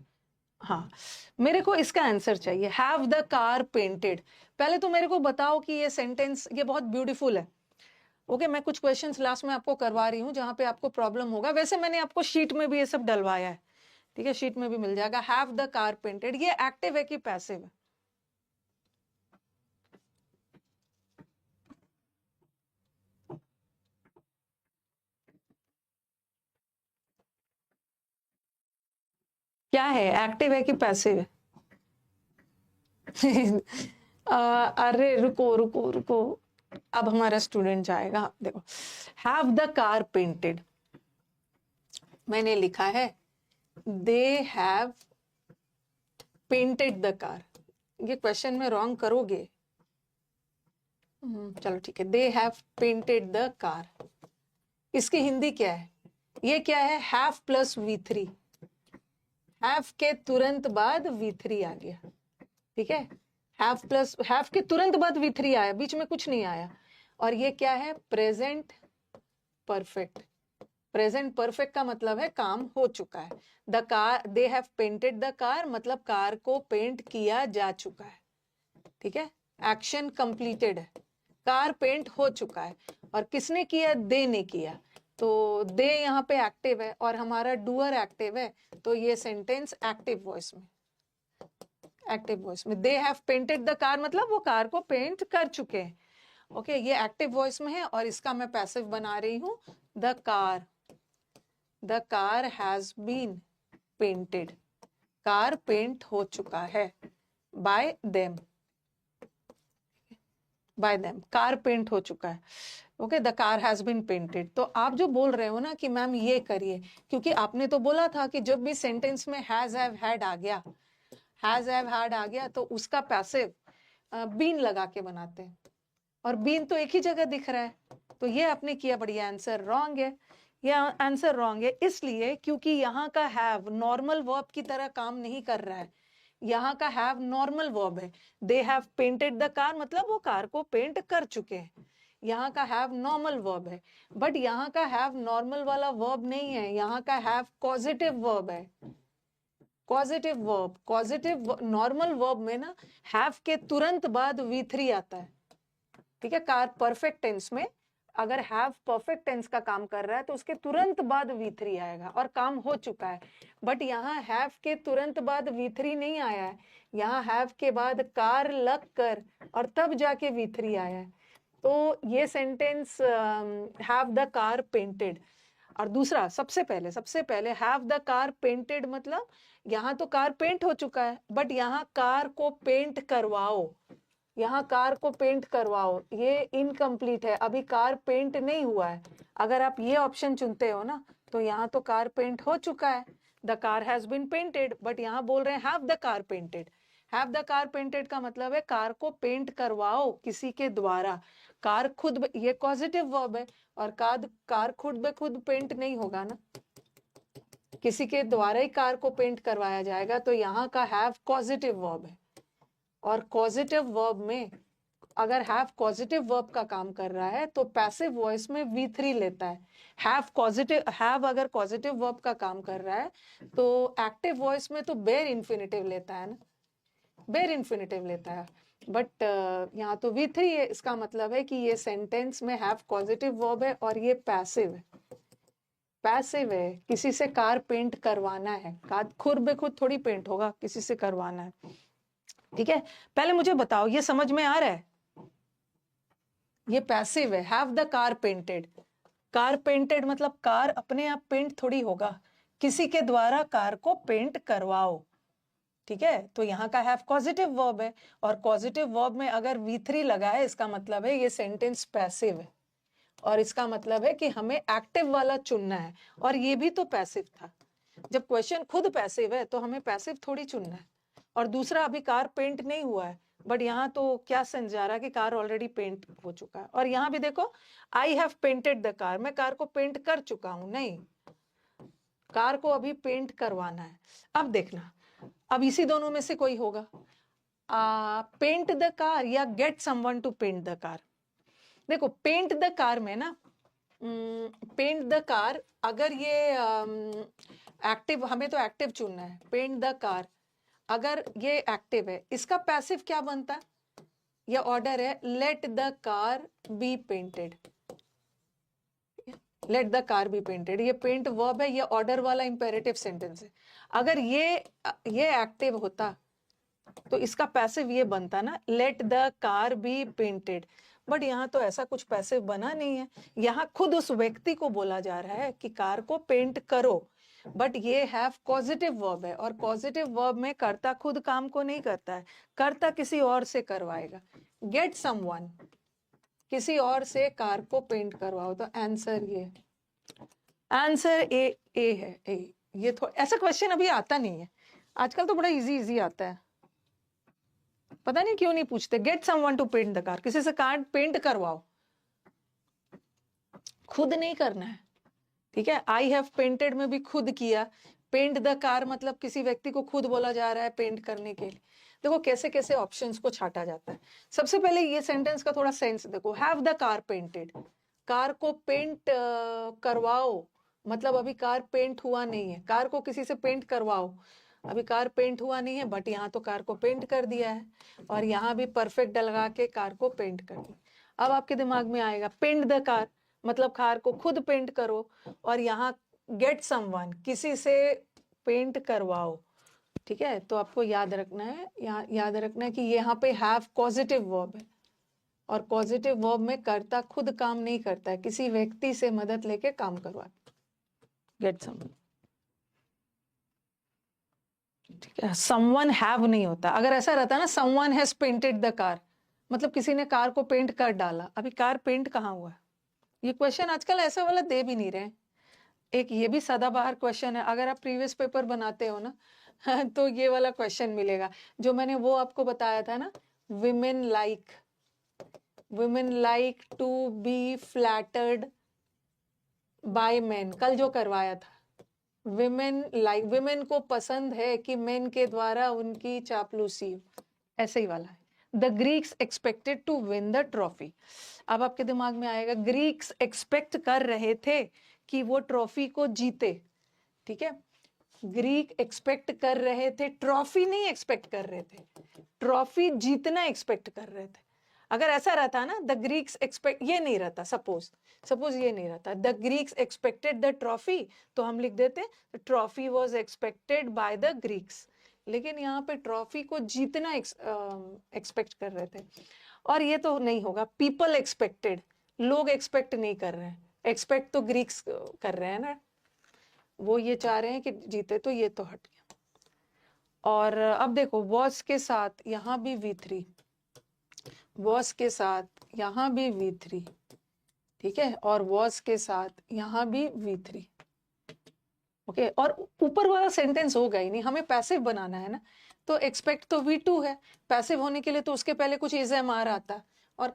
हाँ, मेरे को इसका आंसर चाहिए, हैव द कार पेंटेड। पहले तो मेरे को बताओ कि ये सेंटेंस ये बहुत ब्यूटीफुल है। ओके, मैं कुछ क्वेश्चंस लास्ट में आपको करवा रही हूँ जहां पे आपको प्रॉब्लम होगा। वैसे मैंने आपको शीट में भी ये सब डलवाया है। ठीक है, शीट में भी मिल जाएगा। हैव द कार पेंटेड, ये एक्टिव है कि पैसिव है? क्या है, एक्टिव है कि पैसिव है? अरे रुको रुको रुको, अब हमारा स्टूडेंट जाएगा। देखो, हैव द कार पेंटेड, मैंने लिखा है they have painted the car. ये क्वेश्चन में रॉन्ग करोगे। चलो ठीक है, they have painted the car, इसकी हिंदी क्या है? ये क्या है, हैव प्लस V3। हैव के तुरंत बाद V3 आ गया। ठीक है, हैव प्लस हैव के तुरंत बाद V3 आया, बीच में कुछ नहीं आया। और ये क्या है, प्रेजेंट परफेक्ट। प्रेजेंट परफेक्ट का मतलब है काम हो चुका है। The car, they have painted the car मतलब कार को पेंट किया जा चुका है। ठीक है, एक्शन कंप्लीटेड है, कार पेंट हो चुका है। और किसने किया, दे ने किया। तो दे यहाँ पे एक्टिव है और हमारा डूअर एक्टिव है, तो ये सेंटेंस एक्टिव वॉइस में, एक्टिव वॉइस में they have painted the car मतलब वो कार को पेंट कर चुके हैं। ओके, ये एक्टिव वॉइस में है, और इसका मैं पैसिव बना रही हूं, the car has been painted, car paint हो चुका है by them, by them car paint हो चुका है। Okay, the car has been painted. तो आप जो बोल रहे हो ना कि मैम ये करिए, क्योंकि आपने तो बोला था कि जब भी सेंटेंस में हैज हैव हैड आ गया, हैज हैव हैड आ गया तो उसका पैसिव बीन लगा के बनाते हैं, और बीन तो एक ही जगह दिख रहा है। तो ये आपने किया, बढ़िया आंसर रॉन्ग है, ये आंसर रॉन्ग है, इसलिए क्योंकि यहाँ का हैव नॉर्मल वर्ब की तरह काम नहीं कर रहा है। यहाँ का हैव नॉर्मल वर्ब है। They have painted the car, मतलब वो कार को पेंट कर चुके हैं। यहाँ का हैव नॉर्मल वर्ब है, बट यहाँ का हैव नॉर्मल वाला वर्ब नहीं है, यहाँ का हैव पॉजिटिव वर्ब है। Positive verb, positive normal verb में ना हैव के तुरंत बाद V3 आता है। ठीक है, कार परफेक्ट टेंस में अगर हैव परफेक्ट टेंस का काम कर रहा है तो उसके तुरंत बाद V3 आएगा और काम हो चुका है। बट यहाँ हैव के तुरंत बाद V3 नहीं आया है, यहाँ हैव के बाद कार लग कर और तब जाके V3 आया है। तो ये sentence have the car painted. और दूसरा सबसे पहले हैव द कार पेंटेड मतलब यहाँ तो कार पेंट हो चुका है, बट यहाँ कार को पेंट करवाओ, यहाँ कार को पेंट करवाओ, ये इनकम्प्लीट है, अभी कार पेंट नहीं हुआ है। अगर आप ये ऑप्शन चुनते हो ना तो यहाँ तो कार पेंट हो चुका है, the car has been painted, but यहाँ बोल रहे हैं have the car painted. Have the car painted का मतलब है कार को पेंट करवाओ किसी के द्वारा। कार खुद, ये पॉजिटिव वर्ब है, और कार खुद ब खुद पेंट नहीं होगा ना, किसी के द्वारा ही कार को पेंट करवाया जाएगा। तो यहाँ का हैव पॉजिटिव वर्ब है, और पॉजिटिव वर्ब में अगर हैव पॉजिटिव वर्ब का काम कर रहा है तो पैसिव वॉइस में V3 लेता है। हैव अगर पॉजिटिव वर्ब का काम कर रहा है तो एक्टिव वॉइस में तो बेयर इन्फिनेटिव लेता है ना, बेयर इन्फिनेटिव लेता है। बट यहाँ तो V3 है, इसका मतलब है कि ये सेंटेंस में हैव पॉजिटिव वर्ब है और ये पैसिव है। पैसिव है, किसी से कार पेंट करवाना है, कार खुद बे खुद थोड़ी पेंट होगा, किसी से करवाना है। ठीक है, पहले मुझे बताओ ये समझ में आ रहा है? ये पैसिव है, have the car painted. Car painted मतलब कार अपने आप पेंट थोड़ी होगा, किसी के द्वारा कार को पेंट करवाओ। ठीक है, तो यहाँ का हैव पॉजिटिव वर्ब है, और पॉजिटिव वर्ब में अगर V3 लगा है इसका मतलब है ये सेंटेंस पैसिव है, और इसका मतलब है कि हमें एक्टिव वाला चुनना है, और ये भी तो पैसिव था। जब क्वेश्चन खुद पैसिव है तो हमें पैसिव थोड़ी चुनना है। और दूसरा, अभी कार पेंट नहीं हुआ है, बट यहाँ तो क्या सेंस जा रहा है कि कार ऑलरेडी पेंट हो चुका है। और यहाँ भी देखो I have painted the car, मैं कार को पेंट कर चुका हूं, नहीं, कार को अभी पेंट करवाना है। अब देखना, अब इसी दोनों में से कोई होगा, पेंट द कार या get someone to paint the car. देखो पेंट द कार में ना, पेंट द कार अगर ये एक्टिव, हमें तो एक्टिव चुनना है, पेंट द कार अगर ये एक्टिव है, इसका पैसिव क्या बनता है? ये ऑर्डर है let the car be painted, let the car be painted, ये पेंट वर्ब है, ये ऑर्डर वाला इंपेरेटिव सेंटेंस है। अगर ये एक्टिव होता तो इसका पैसिव ये बनता ना, let the car be painted. But यहाँ तो ऐसा कुछ पैसिव बना नहीं है, यहाँ खुद उस व्यक्ति को बोला जा रहा है कि कार को पेंट करो, बट ये हैव पॉजिटिव वर्ब है, और पॉजिटिव वर्ब में कर्ता खुद काम को नहीं करता है, कर्ता किसी और से करवाएगा। गेट समवन, किसी और से कार को पेंट करवाओ, तो आंसर ये, आंसर ए है, ए। ये थोड़ा ऐसा क्वेश्चन अभी आता नहीं है, आजकल तो बड़ा इजी आता है, पता नहीं क्यों नहीं पूछते। Get someone to paint the car, किसी से कार पेंट करवाओ, खुद नहीं करना है। ठीक है, आई हैव पेंटेड में भी खुद किया, पेंट द कार मतलब किसी व्यक्ति को खुद बोला जा रहा है पेंट करने के लिए। देखो कैसे कैसे ऑप्शंस को छाटा जाता है। सबसे पहले ये सेंटेंस का थोड़ा सेंस देखो, have the car painted, car को पेंट करवाओ मतलब अभी कार पेंट हुआ नहीं है, कार को किसी से पेंट करवाओ, अभी कार पेंट हुआ नहीं है, बट यहाँ तो कार को पेंट कर दिया है, और यहाँ भी परफेक्ट लगा के कार को पेंट कर दिया। अब आपके दिमाग में आएगा पेंट द कार मतलब कार को खुद पेंट करो, और यहाँ गेट समवन किसी से पेंट करवाओ। ठीक है, तो आपको याद रखना है, याद रखना है कि यहाँ पे हैव पॉजिटिव वर्ब है, और पॉजिटिव वर्ब में कर्ता खुद काम नहीं करता है, किसी व्यक्ति से मदद लेके काम करवाता। गेट समवन, ठीक है, समवन हैव नहीं होता। अगर ऐसा रहता ना someone has painted the car मतलब किसी ने कार को पेंट कर डाला, अभी कार पेंट कहाँ हुआ है? ये क्वेश्चन आजकल ऐसा वाला दे भी नहीं रहे। एक ये भी सदाबहार क्वेश्चन है, अगर आप प्रीवियस पेपर बनाते हो ना तो ये वाला क्वेश्चन मिलेगा जो मैंने वो आपको बताया था ना, women like to be flattered by men, कल जो करवाया था, विमेन लाइक, विमेन को पसंद है कि मेन के द्वारा उनकी चापलूसी, ऐसे ही वाला है। The Greeks expected to win the trophy. अब आपके दिमाग में आएगा, ग्रीक्स एक्सपेक्ट कर रहे थे कि वो ट्रॉफी को जीते, ठीक है। ग्रीक एक्सपेक्ट कर रहे थे, ट्रॉफी नहीं एक्सपेक्ट कर रहे थे, ट्रॉफी जीतना एक्सपेक्ट कर रहे थे। अगर ऐसा रहता ना, द ग्रीक्स एक्सपेक्ट, ये नहीं रहता, सपोज ये नहीं रहता, the Greeks expected the trophy, तो हम लिख देते trophy was expected by the Greeks. लेकिन यहाँ पे ट्रॉफी को जीतना एक्सपेक्ट कर रहे थे, और ये तो नहीं होगा। पीपल एक्सपेक्टेड, लोग एक्सपेक्ट नहीं कर रहे हैं, एक्सपेक्ट तो ग्रीक्स कर रहे हैं ना, वो ये चाह रहे हैं कि जीते, तो ये तो हट गया। और अब देखो, वॉस के साथ यहाँ भी V3, वॉस के साथ यहाँ भी V3, ठीक है, और वॉस के साथ यहाँ भी V3, ओके। और ऊपर वाला सेंटेंस होगा ही नहीं, हमें पैसिव बनाना है ना, तो एक्सपेक्ट तो V2 है, पैसिव होने के लिए तो उसके पहले कुछ इज एम आर आता है, और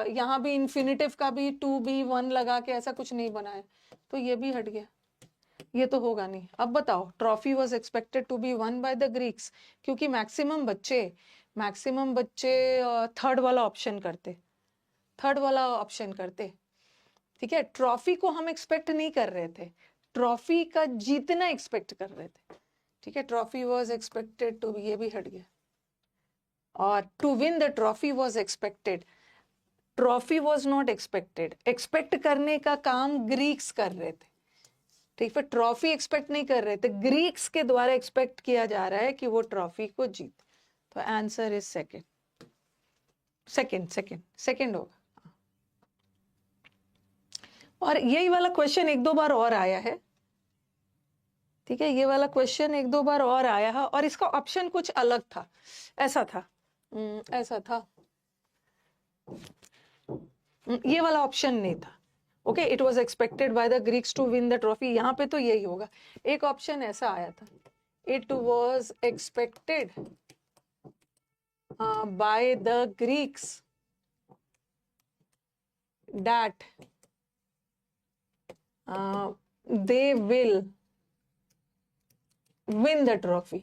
यहाँ भी इन्फिनिटिव का भी टू बी वन लगा के ऐसा कुछ नहीं बनाया, तो ये भी हट गया, ये तो होगा नहीं। अब बताओ, trophy was expected to be won by the Greeks, क्योंकि मैक्सिमम बच्चे थर्ड वाला ऑप्शन करते, ठीक है। ट्रॉफी को हम एक्सपेक्ट नहीं कर रहे थे, ट्रॉफी का जीतना एक्सपेक्ट कर रहे थे, ठीक है। ट्रॉफी वाज एक्सपेक्टेड टू, ये भी हट गया। और to win the trophy was expected, trophy was not expected, expect करने का काम ग्रीक्स कर रहे थे, ठीक है। ट्रॉफी एक्सपेक्ट नहीं कर रहे थे, ग्रीक्स के द्वारा एक्सपेक्ट किया जा रहा है कि वो ट्रॉफी को जीत, तो आंसर इज सेकंड होगा। और यही वाला क्वेश्चन एक दो बार और आया है, ठीक है, ये वाला क्वेश्चन एक दो बार और आया है, और इसका ऑप्शन कुछ अलग था, ऐसा था, ये वाला ऑप्शन नहीं था, okay. It was expected by the Greeks to win the trophy, यहाँ पे तो यही होगा। एक ऑप्शन ऐसा आया था, it was expected by the Greeks that they will win the trophy,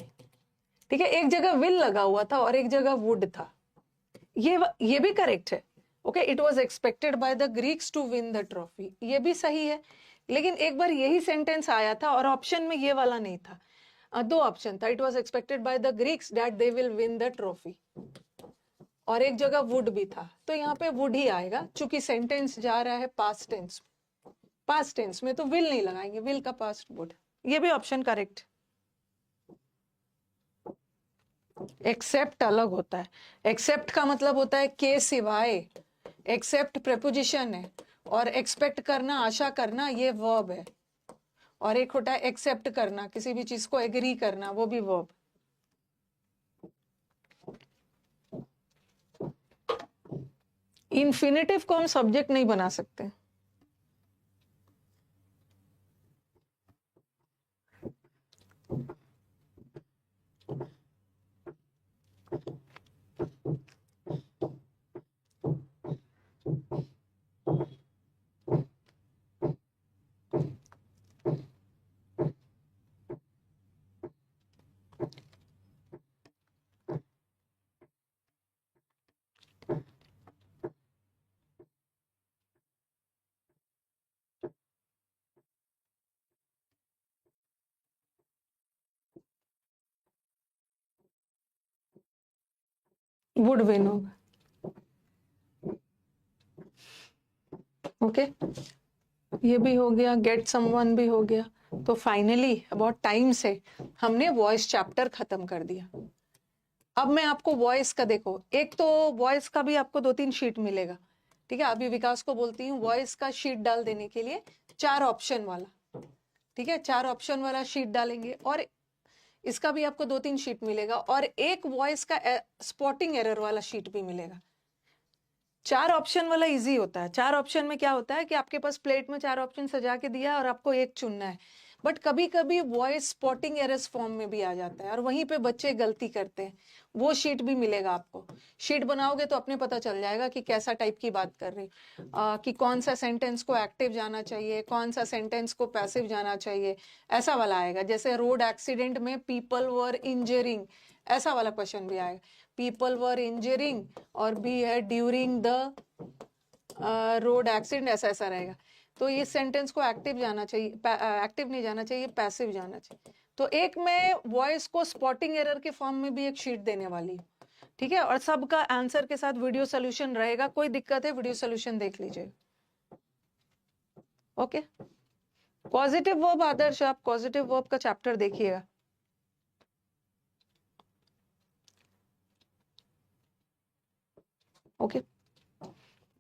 ठीक है। एक जगह विल लगा हुआ था और एक जगह वुड था, ये भी करेक्ट है, okay. It was expected by the Greeks to win the trophy, ये भी सही है। लेकिन एक बार यही सेंटेंस आया था और ऑप्शन में ये वाला नहीं था, दो ऑप्शन था, it was expected by the Greeks that they will win the trophy, और एक जगह वुड भी था, तो यहाँ पे वुड ही आएगा, चूंकि सेंटेंस जा रहा है पास्ट टेंस में, तो विल नहीं लगाएंगे, विल का पास्ट वुड, ये भी ऑप्शन करेक्ट। एक्सेप्ट अलग होता है, एक्सेप्ट का मतलब होता है के सिवाय, एक्सेप्ट प्रेपोजिशन है, और एक्सपेक्ट करना, आशा करना, ये वर्ब है। और एक होता है एक्सेप्ट करना, किसी भी चीज को एग्री करना, वो भी वर्ब। इन्फिनेटिव को हम सब्जेक्ट नहीं बना सकते, वुड विन होगा, ओके। ये भी हो गया, गेट समवन भी हो गया। तो फाइनली बहुत टाइम से हमने वॉइस चैप्टर खत्म कर दिया। अब मैं आपको वॉइस का, देखो, एक तो वॉइस का भी आपको 2-3 शीट मिलेगा, ठीक है। अभी विकास को बोलती हूँ वॉइस का शीट डाल देने के लिए, 4 ऑप्शन वाला, ठीक है, 4 ऑप्शन वाला शीट डालेंगे, और इसका भी आपको 2-3 शीट मिलेगा, और एक वॉइस का स्पॉटिंग एरर वाला शीट भी मिलेगा। 4 ऑप्शन वाला इजी होता है। 4 ऑप्शन में क्या होता है कि आपके पास प्लेट में 4 ऑप्शन सजा के दिया है और आपको एक चुनना है, बट कभी कभी वॉइस स्पॉटिंग एरर्स फॉर्म में भी आ जाता है और वहीं पे बच्चे गलती करते हैं। वो शीट भी मिलेगा आपको। शीट बनाओगे तो अपने पता चल जाएगा कि कैसा टाइप की बात कर रही, कि कौन सा सेंटेंस को एक्टिव जाना चाहिए, कौन सा सेंटेंस को पैसिव जाना चाहिए, ऐसा वाला आएगा। जैसे रोड एक्सीडेंट में पीपल वर इंजरिंग, ऐसा वाला क्वेश्चन भी आएगा। पीपल वर इंजरिंग और बी है ड्यूरिंग द रोड एक्सीडेंट, ऐसा ऐसा रहेगा। तो ये सेंटेंस को एक्टिव जाना चाहिए, एक्टिव नहीं जाना चाहिए, पैसिव जाना चाहिए। तो एक मैं वॉइस को स्पॉटिंग एरर के फॉर्म में भी एक शीट देने वाली हूँ, ठीक है। और सबका आंसर के साथ वीडियो सोल्यूशन रहेगा। कोई दिक्कत है वीडियो सोल्यूशन देख लीजिए। ओके, पॉजिटिव वर्ब आदर्श, आप पॉजिटिव वर्ब का चैप्टर देखिएगा। ओके,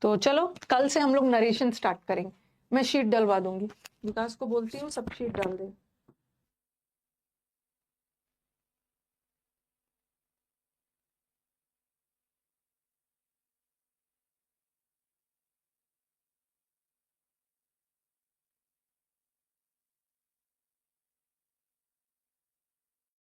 तो चलो कल से हम लोग नरेशन स्टार्ट करेंगे। मैं शीट डलवा दूंगी, विकास को बोलती हूँ सब शीट डाल दे।